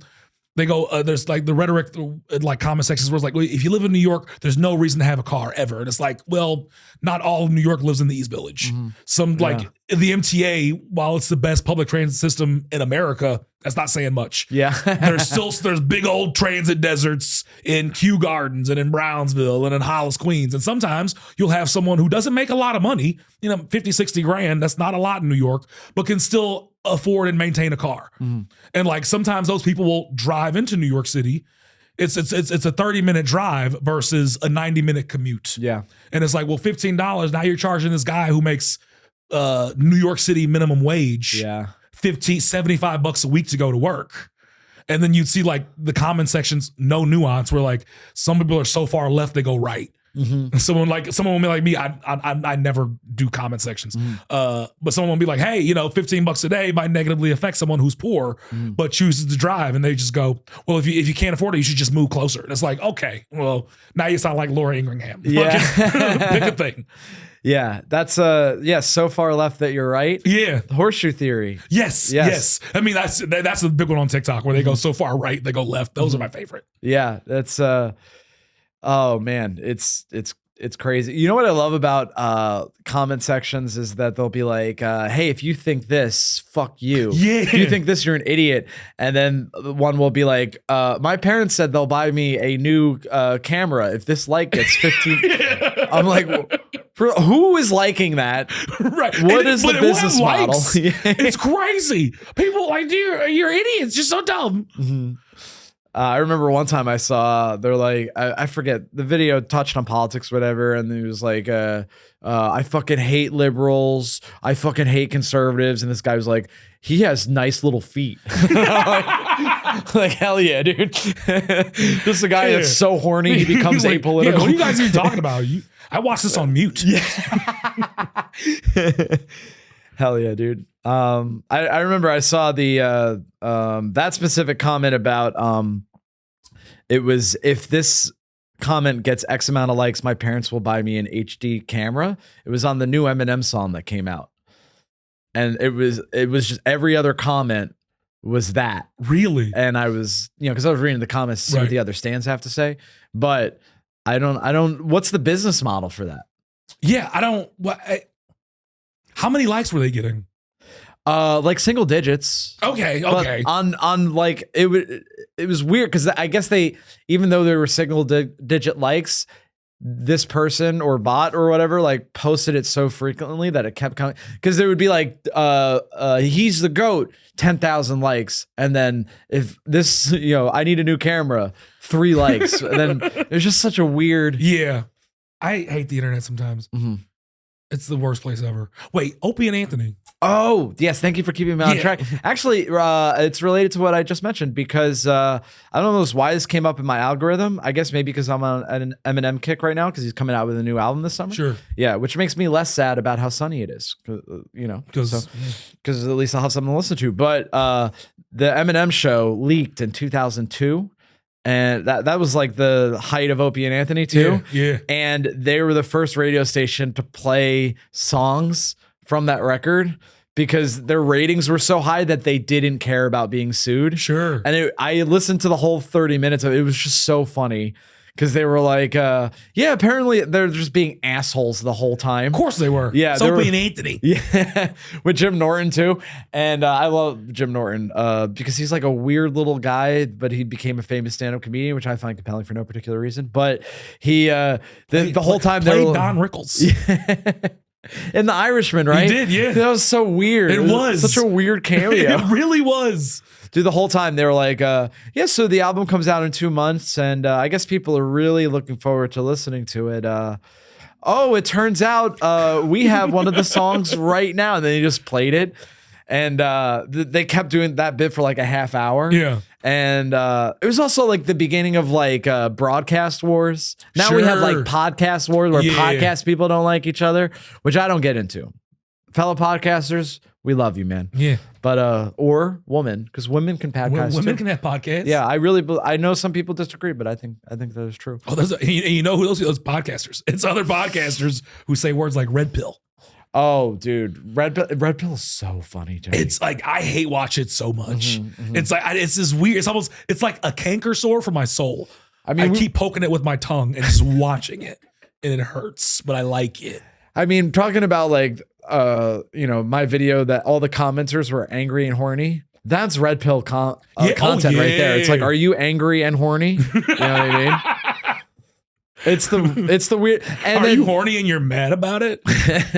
they go, there's like the rhetoric, like comment sections where it's like, well, if you live in New York, there's no reason to have a car ever. And it's like, well, not all of New York lives in the East Village. Some like the MTA, while it's the best public transit system in America, that's not saying much. Yeah. there's big old transit deserts in Kew Gardens and in Brownsville and in Hollis, Queens. And sometimes you'll have someone who doesn't make a lot of money, 50, 60 grand. That's not a lot in New York, but can still afford and maintain a car. And like sometimes those people will drive into New York City. It's a 30-minute drive versus a 90-minute commute. Yeah. And it's like, well, $15, now you're charging this guy who makes New York City minimum wage. Yeah. $75 a week to go to work. And then you'd see like the comment sections, no nuance, where like some people are so far left, they go right. Someone will be like me, I never do comment sections. But someone will be like, hey, $15 a day might negatively affect someone who's poor, but chooses to drive. And they just go, well, if you can't afford it, you should just move closer. And it's like, okay, well, now you sound like Laura Ingraham. Yeah. Pick a thing. Yeah, that's so far left that you're right. Yeah. Horseshoe theory. Yes. I mean, that's a big one on TikTok where they go so far right, they go left. Those are my favorite. Yeah, that's oh man, it's crazy. You know what I love about comment sections is that they'll be like, hey, if you think this, fuck you. Yeah. If you think this, you're an idiot. And then one will be like, my parents said they'll buy me a new camera if this like gets 15. I'm like, who is liking that? Right. What is the business model? It's crazy. People like, you're idiots. You're so dumb. I remember one time I saw, they're like, I forget, the video touched on politics, whatever, and it was like, I fucking hate liberals, I fucking hate conservatives, and this guy was like, he has nice little feet. like hell yeah, dude. Just a guy that's so horny he becomes like, apolitical. Yeah, what are you guys even talking about? I watched this on mute. Yeah. Hell yeah, dude. I remember I saw the that specific comment about it was, if this comment gets X amount of likes, my parents will buy me an HD camera. It was on the new Eminem song that came out. and it was just every other comment was that. Really? And I was, because I was reading the comments to see what Right. the other stands have to say, but I don't. What's the business model for that? Yeah, how many likes were they getting? Like single digits. Okay. But on like it was weird because I guess they, even though there were single digit likes, this person or bot or whatever like posted it so frequently that it kept coming, because there would be like he's the GOAT, 10,000 likes, and then if this, I need a new camera, 3 likes, and then there's just such a weird. Yeah, I hate the internet sometimes. Mhm. It's the worst place ever. Wait, Opie and Anthony. Oh, yes. Thank you for keeping me on Yeah. track. Actually, it's related to what I just mentioned because I don't know why this came up in my algorithm. I guess maybe because I'm on an Eminem kick right now because he's coming out with a new album this summer. Sure. Yeah, which makes me less sad about how sunny it is, because at least I'll have something to listen to. But the Eminem show leaked in 2002. And that was like the height of Opie and Anthony too. Yeah. And they were the first radio station to play songs from that record because their ratings were so high that they didn't care about being sued. Sure. And I listened to the whole 30 minutes of it. It was just so funny because they were like, yeah, apparently they're just being assholes the whole time. Of course they were. Yeah, It's they Opie were- and Anthony. Yeah, with Jim Norton too. And I love Jim Norton because he's like a weird little guy, but he became a famous stand-up comedian, which I find compelling for no particular reason. But he, the whole time they played were Don Rickles. in The Irishman, right? He did, yeah. That was so weird. It was. Such a weird cameo. It really was. Dude, the whole time they were like, yeah, so the album comes out in 2 months, and I guess people are really looking forward to listening to it. Oh, it turns out we have one of the songs right now. And then he just played it. And they kept doing that bit for like a half hour. Yeah. And it was also like the beginning of like broadcast wars. Now we have like Sure. podcast wars where Yeah. podcast people don't like each other, which I don't get into. Fellow podcasters, we love you, man. Yeah. But or woman, because women can podcast. Women too. can have podcasts. Yeah, I know some people disagree, but I think that is true. Oh, you know who else? Those podcasters. It's other podcasters who say words like red pill. Oh, dude, Red Pill is so funny, dude. It's like I hate watch it so much. Mm-hmm, It's like it's this weird. It's like a canker sore for my soul. I mean, I keep poking it with my tongue and just watching it, and it hurts, but I like it. I mean, talking about like my video that all the commenters were angry and horny. That's Red Pill content right there. It's like, are you angry and horny? You know what I mean? It's the weird. And Are then, you horny and you're mad about it?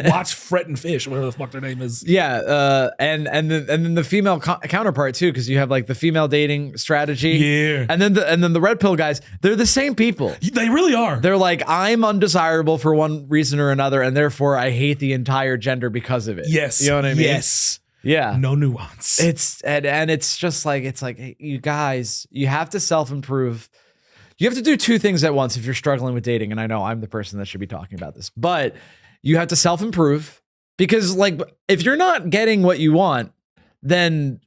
Watch Fret and Fish, whatever the fuck their name is. Yeah, and then the female counterpart too, because you have like the female dating strategy. Yeah. and then the Red Pill guys. They're the same people. They really are. They're like, I'm undesirable for one reason or another, and therefore I hate the entire gender because of it. Yes. You know what I mean? Yes. Yeah. No nuance. It's and it's just like hey, you guys, you have to self-improve. You have to do 2 things at once if you're struggling with dating. And I know I'm the person that should be talking about this, but you have to self-improve because like if you're not getting what you want, then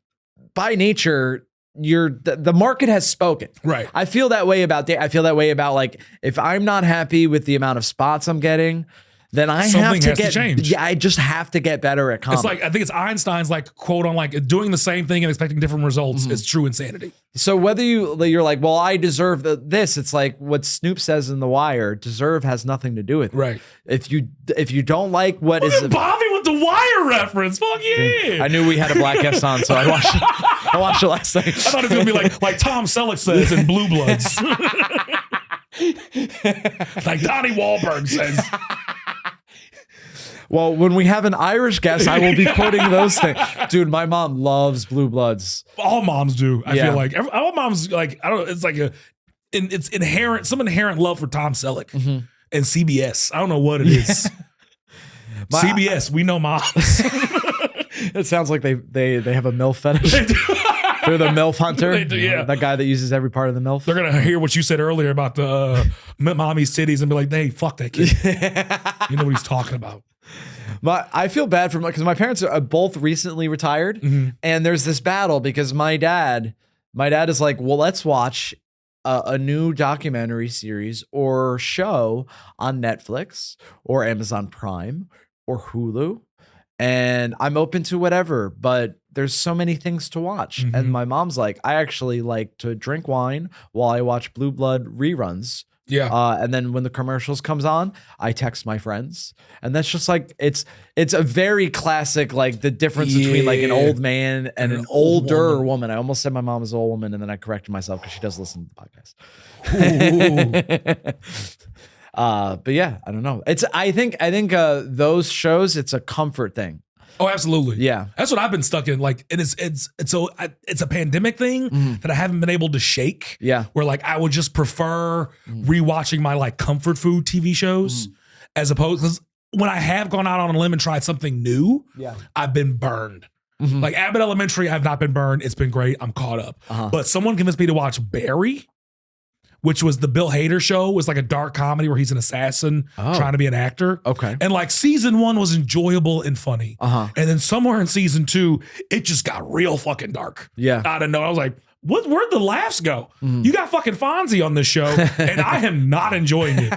by nature, the market has spoken. Right. I feel that way about I feel that way about like if I'm not happy with the amount of spots I'm getting, then I Something have to has to change. Yeah, I just have to get better at comedy. It's like I think it's Einstein's like quote on like doing the same thing and expecting different results is true insanity. So whether you're like, well, I deserve this, it's like what Snoop says in The Wire: deserve has nothing to do with it. Right. If you don't like what Look is, at Bobby with the Wire reference. Fuck yeah. I knew we had a black guest on, so I watched it last night. I thought it was gonna be like Tom Selleck says in Blue Bloods. Like Donnie Wahlberg says. Well, when we have an Irish guest, I will be quoting those things. Dude, my mom loves Blue Bloods. All moms do. I Yeah. feel like all moms like I don't. It's like it's some inherent love for Tom Selleck and CBS. I don't know what it is. CBS, we know moms. It sounds like they have a MILF fetish. They're the MILF hunter. They do, yeah. That guy that uses every part of the MILF. They're gonna hear what you said earlier about the mommy's titties and be like, "Hey, fuck that kid." You know what he's talking about. I feel bad for because my parents are both recently retired, and there's this battle because my dad is like, well, let's watch a new documentary series or show on Netflix or Amazon Prime or Hulu, and I'm open to whatever, but there's so many things to watch. And my mom's like, I actually like to drink wine while I watch Blue Blood reruns. Yeah. And then when the commercials comes on, I text my friends. And that's just like, it's a very classic, like the difference between like an old man and an older woman. I almost said my mom is an old woman, and then I corrected myself because she does listen to the podcast. But yeah, I don't know. I think those shows, it's a comfort thing. Oh, absolutely. Yeah. That's what I've been stuck in. Like, and it's a pandemic thing that I haven't been able to shake. Yeah. Where like I would just prefer rewatching my like comfort food TV shows as opposed, because when I have gone out on a limb and tried something new, I've been burned. Like Abbott Elementary, I've not been burned. It's been great. I'm caught up. But someone convinced me to watch Barry, which was the Bill Hader show. It was like a dark comedy where he's an assassin trying to be an actor. Okay. And like season 1 was enjoyable and funny. And then somewhere in season 2, it just got real fucking dark. Yeah. I don't know. I was like, where'd the laughs go? You got fucking Fonzie on this show, and I am not enjoying it.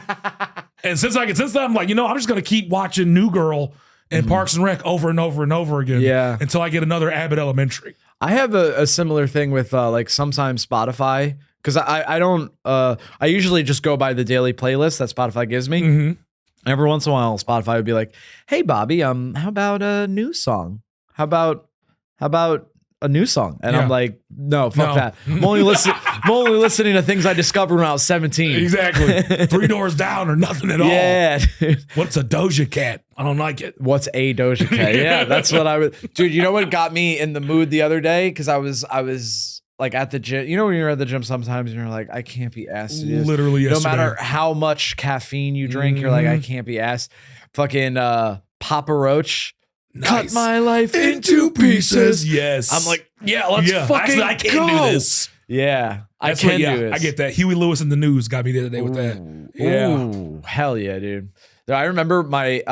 And since then, I'm like, I'm just going to keep watching New Girl and Parks and Rec over and over and over again until I get another Abbott Elementary. I have a similar thing with like sometimes Spotify. Because I don't, I usually just go by the daily playlist that Spotify gives me. Every once in a while, Spotify would be like, hey, Bobby, how about a new song? How about a new song? And I'm like, no, fuck that. I'm only listening to things I discovered when I was 17. Exactly. 3 Doors Down or nothing at all. Yeah. Dude. What's a Doja Cat? I don't like it. What's a Doja Cat? Yeah, that's what I would. Dude, you know what got me in the mood the other day? Because I was like at the gym, when you're at the gym sometimes and you're like, I can't be asked to do this. Literally yesterday. No matter how much caffeine you drink, you're like, I can't be asked. Fucking Papa Roach. Nice. Cut my life into pieces. Yes. I'm like, let's fucking I can't do this. Yeah. That's I can do this. I get that. Huey Lewis in the News got me the other day with that. Yeah. Ooh, hell yeah, dude. I remember my,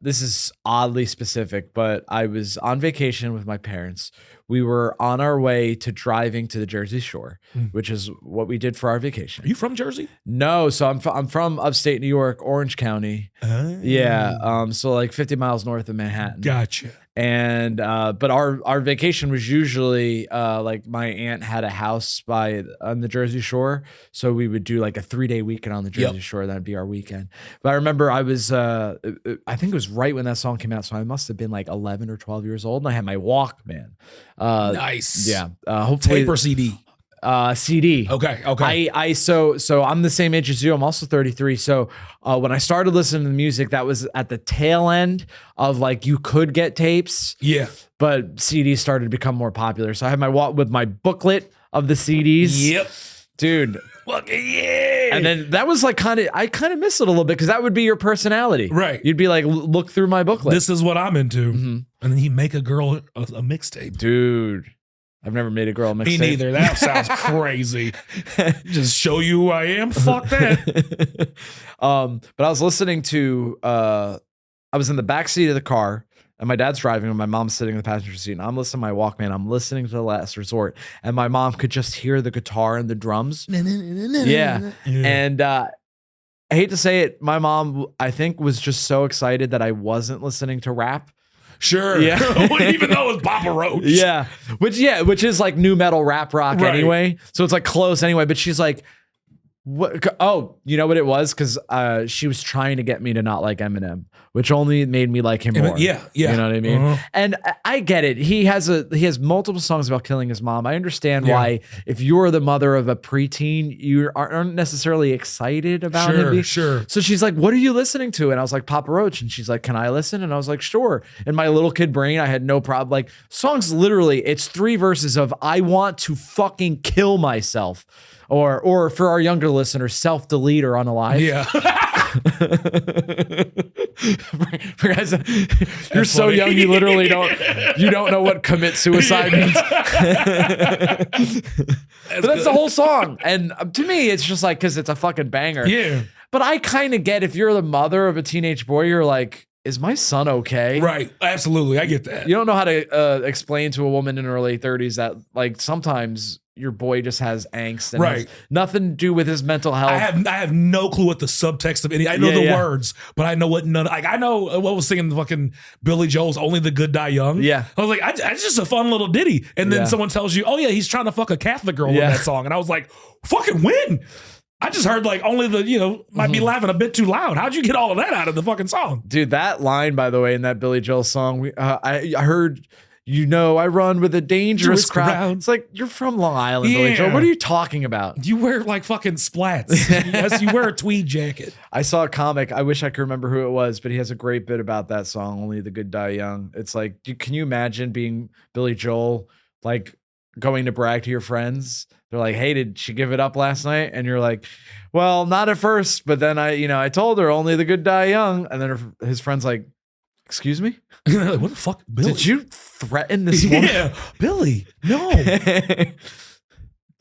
this is oddly specific, but I was on vacation with my parents. We were on our way to driving to the Jersey Shore, which is what we did for our vacation. Are you from Jersey? No, so I'm from upstate New York, Orange County. Yeah, so like 50 miles north of Manhattan. Gotcha. And but our vacation was usually like my aunt had a house on the Jersey Shore, so we would do like a 3-day weekend on the Jersey Shore. That'd be our weekend. But I remember I was I think it was right when that song came out, so I must have been like 11 or 12 years old, and I had my Walkman. Nice. Yeah. Hopefully tape or CD. CD. Okay. So I'm the same age as you. I'm also 33. So when I started listening to music, that was at the tail end of like you could get tapes. Yeah. But CDs started to become more popular. So I had my walk with my booklet of the CDs. Yep. Dude. Fucking yeah. And then that was like I kind of miss it a little bit because that would be your personality. Right. You'd be like, look through my booklet. This is what I'm into. And then you make a girl a mixtape. Dude. I've never made a girl mixtape. Me neither. That sounds crazy. Just show you who I am. Fuck that. But I was listening to, I was in the back seat of the car and my dad's driving and my mom's sitting in the passenger seat and I'm listening to my Walkman. I'm listening to The Last Resort and my mom could just hear the guitar and the drums. Yeah. And I hate to say it, my mom, I think, was just so excited that I wasn't listening to rap. Sure. Yeah. Even though it was Papa Roach. Yeah. Which is like new metal rap rock anyway. So it's like close anyway. But she's like, what? Oh, you know what it was? Because she was trying to get me to not like Eminem, which only made me like him more. Yeah. You know what I mean? And I get it. He has multiple songs about killing his mom. I understand why if you're the mother of a preteen, you aren't necessarily excited about him. Sure. So she's like, what are you listening to? And I was like, Papa Roach. And she's like, can I listen? And I was like, sure. In my little kid brain, I had no problem. Like songs, literally, it's 3 verses of I want to fucking kill myself. Or for our younger listeners, self-delete or unalive. Yeah. Guys, you're so funny. young, you literally don't know what commit suicide means. But that's the whole song. And to me, it's just like, because it's a fucking banger. Yeah. But I kind of get if you're the mother of a teenage boy, you're like, is my son okay? Right. Absolutely. I get that. You don't know how to explain to a woman in her late 30s that like sometimes your boy just has angst and Right. has nothing to do with his mental health. I have no clue what the subtext of any. I know the words, but I know what none. Like I know what was singing the fucking Billy Joel's "Only the Good Die Young." Yeah. I was like, it's just a fun little ditty, and then Yeah. someone tells you, "Oh yeah, he's trying to fuck a Catholic girl in Yeah. that song," and I was like, "Fucking when?" I just heard like only the might be laughing a bit too loud. How'd you get all of that out of the fucking song? Dude, that line, by the way, in that Billy Joel song, I heard, I run with a dangerous crowd. It's like, you're from Long Island, Billy Joel. What are you talking about? You wear like fucking splats. Yes, you wear a tweed jacket. I saw a comic. I wish I could remember who it was, but he has a great bit about that song, Only the Good Die Young. It's like, can you imagine being Billy Joel, like going to brag to your friends? They're like, hey, did she give it up last night? And you're like, well, not at first, but then I told her only the good die young. And then his friend's like, excuse me? Like, what the fuck, Billy? Did you threaten this woman? Yeah, Billy, no.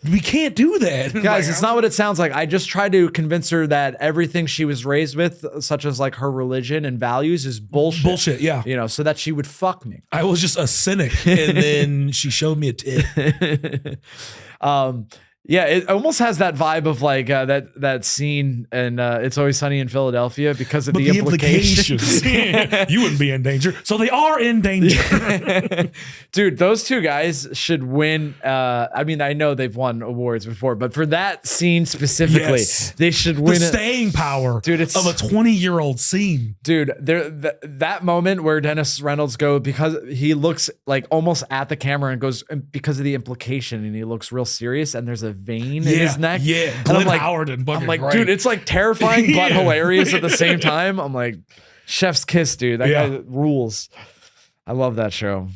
We can't do that. Guys, Like, it's not what it sounds like. I just tried to convince her that everything she was raised with, such as like her religion and values, is bullshit. Bullshit, yeah. So that she would fuck me. I was just a cynic, and then she showed me a tit. Yeah, it almost has that vibe of like that scene in It's Always Sunny in Philadelphia because of the implications. You wouldn't be in danger. So they are in danger. Dude, those two guys should win. I mean, I know they've won awards before, but for that scene specifically, Yes. they should The win. staying power Dude, of a 20-year-old scene. Dude, that moment where Dennis Reynolds because he looks like almost at the camera and goes because of the implication, and he looks real serious, and there's a vein in his neck. Yeah, And Glenn Howard and I'm like, great. dude, it's like terrifying but Yeah. hilarious at the same time. I'm like, chef's kiss, dude. That guy rules. I love that show.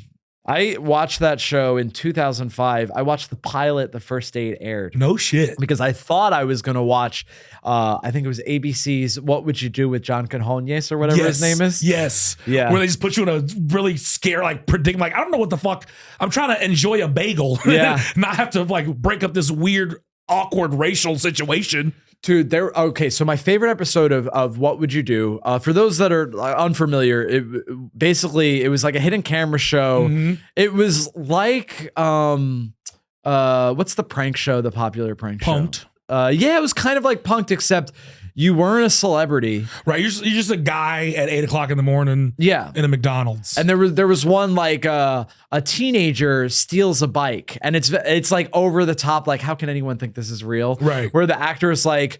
I watched that show in 2005. I watched the pilot the first day it aired. No shit. Because I thought I was going to watch, I think it was ABC's What Would You Do with John Cajones or whatever his name is. Yes. Yeah. Where they just put you in a really scare, like predicament. Like, I don't know what the fuck. I'm trying to enjoy a bagel. Yeah. Not have to like break up this weird, awkward racial situation. Dude, okay. So my favorite episode of What Would You Do? For those that are unfamiliar, it was like a hidden camera show. Mm-hmm. It was like what's the prank show? The popular prank Punked. show. Yeah, it was kind of like Punked, except you weren't a celebrity. Right. You're just a guy at 8 o'clock in the morning. Yeah. In a McDonald's. And there was one like a teenager steals a bike, and it's like over the top. Like, how can anyone think this is real? Right. Where the actor is like,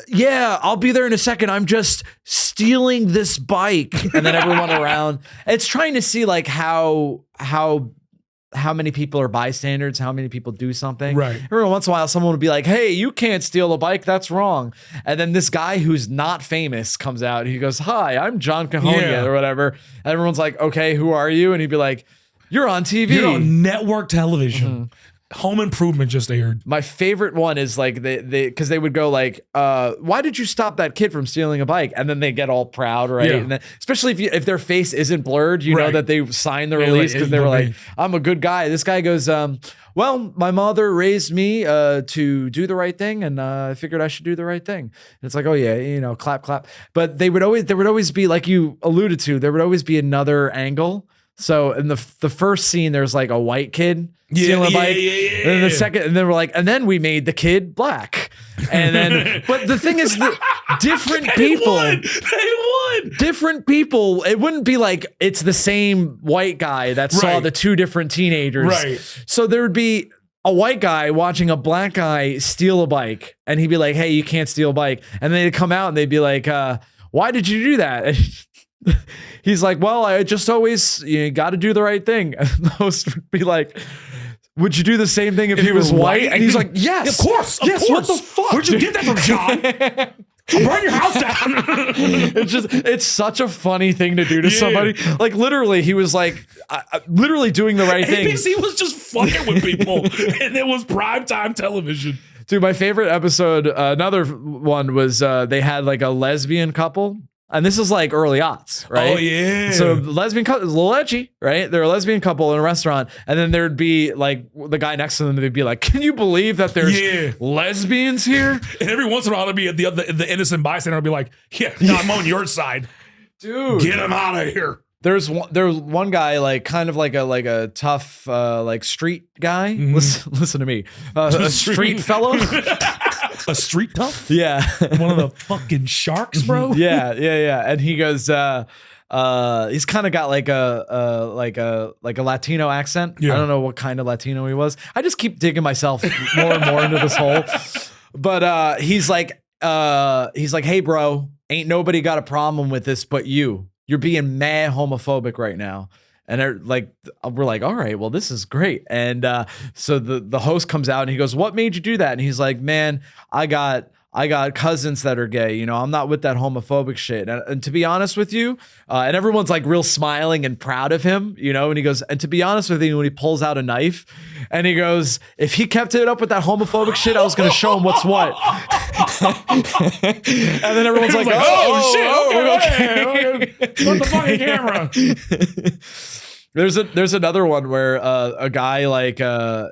yeah, I'll be there in a second. I'm just stealing this bike, and then everyone around. It's trying to see like how many people are bystanders, how many people do something. Right. Every once in a while, someone would be like, hey, you can't steal a bike. That's wrong. And then this guy who's not famous comes out. He goes, hi, I'm John Cajones or whatever. And everyone's like, okay, who are you? And he'd be like, you're on TV. You're on network television. Home Improvement just aired. My favorite one is like because they would go like, why did you stop that kid from stealing a bike? And then they get all proud, right? Yeah. And then, especially if their face isn't blurred, you know Right. that they signed the Yeah, release like, because they were like- like, I'm a good guy. This guy goes, well, my mother raised me to do the right thing, and I figured I should do the right thing. And it's like, oh yeah, clap, clap. But there would always be, like you alluded to, there would always be another angle. So in the first scene, there's like a white kid stealing a bike. And then the second, and then we're like, and then we made the kid black. And then, but the thing is that different people, They would. different people, it wouldn't be like it's the same white guy that saw Right. the two different teenagers. Right. So there would be a white guy watching a black guy steal a bike, and he'd be like, hey, you can't steal a bike. And then they'd come out and they'd be like, why did you do that? And he's like, well, I just always got to do the right thing. And the host would be like, would you do the same thing if he was white? And he's like, yes, Of course. yes. What the fuck? Where'd you get that from, John? I'll burn your house down. It's such a funny thing to do to Yeah. somebody. Like literally, he was like, literally doing the right thing. ABC was just fucking with people, and it was primetime television. Dude, my favorite episode, another one was they had like a lesbian couple. And this is like early aughts, right? Oh, yeah. So lesbian couple, a little edgy, right? They're a lesbian couple in a restaurant, and then there'd be like the guy next to them. They'd be like, "Can you believe that there's lesbians here?" And every once in a while, there'd be the innocent bystander would be like, "Yeah, no, I'm on your side, Dude, get him out of here." There's one guy like kind of like a tough like street guy. Listen to me, a street fellow, a street tough. Yeah, one of the fucking sharks, bro. Yeah. And he goes, he's kind of got like a Latino accent. Yeah. I don't know what kind of Latino he was. I just keep digging myself more and more into this hole. But he's like, hey, bro, ain't nobody got a problem with this but you. You're being mad homophobic right now. And we're like, all right, well, this is great. And so the host comes out and he goes, what made you do that? And he's like, man, I got cousins that are gay. You know, I'm not with that homophobic shit. And to be honest with you, and everyone's like real smiling and proud of him, you know, and he goes, and to be honest with you, when he pulls out a knife and he goes, if he kept it up with that homophobic shit, I was going to show him what's what. And then everyone's like, oh shit. Okay. Put the fucking camera. There's another one where a guy like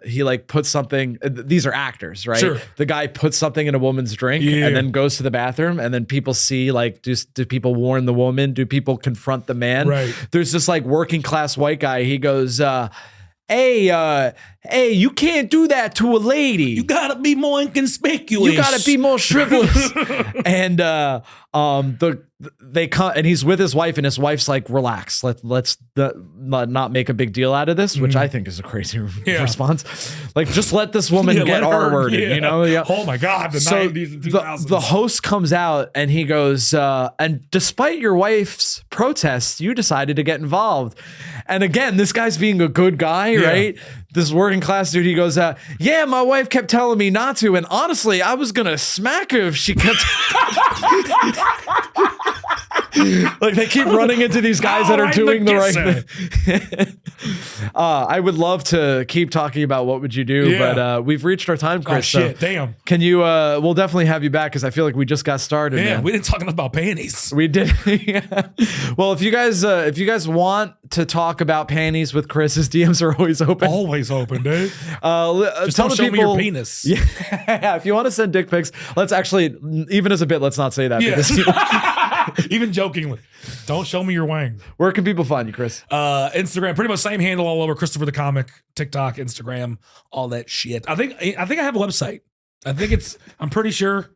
he like puts something. These are actors, right? Sure. The guy puts something in a woman's drink and then goes to the bathroom, and then people see like, do people warn the woman? Do people confront the man? Right. There's this like working class white guy. He goes, hey, you can't do that to a lady. You gotta be more inconspicuous. You gotta be more frivolous. And they come, and he's with his wife, and his wife's like, relax, let's not make a big deal out of this, which I think is a crazy response. Like, just let this woman get R-worded, you know? Yeah. Oh my God, the 90s and 2000s. The host comes out and he goes, and despite your wife's protests, you decided to get involved. And again, this guy's being a good guy, right? This working class dude, he goes, yeah, my wife kept telling me not to, and honestly, I was gonna smack her if she kept like, they keep running into these guys that are doing the right thing. I would love to keep talking about what would you do, but we've reached our time, Chris. Oh shit, so damn. Can you we'll definitely have you back, because I feel like we just got started. Yeah, man. we didn't talk enough about panties. We did. Yeah. Well, if you guys want to talk about panties with Chris, his DMs are always open. Always open, dude. Just tell don't the show me your penis. Yeah, if you want to send dick pics, let's actually, even as a bit, let's not say that. Because even jokingly, don't show me your wang. Where can people find you, Chris? Instagram, pretty much same handle all over. Christopher the Comic, TikTok, Instagram, all that shit. I think I have a website. I'm pretty sure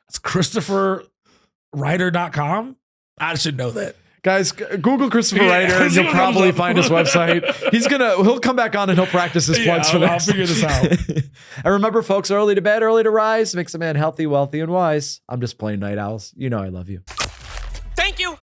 it's ChristopherReiter.com. I should know that. Guys, Google Christopher Reiter and you'll probably find his website. He'll come back on and he'll practice his plugs for I'll figure this out. And remember, folks, early to bed, early to rise makes a man healthy, wealthy, and wise. I'm just playing night owls. You know I love you. Thank you.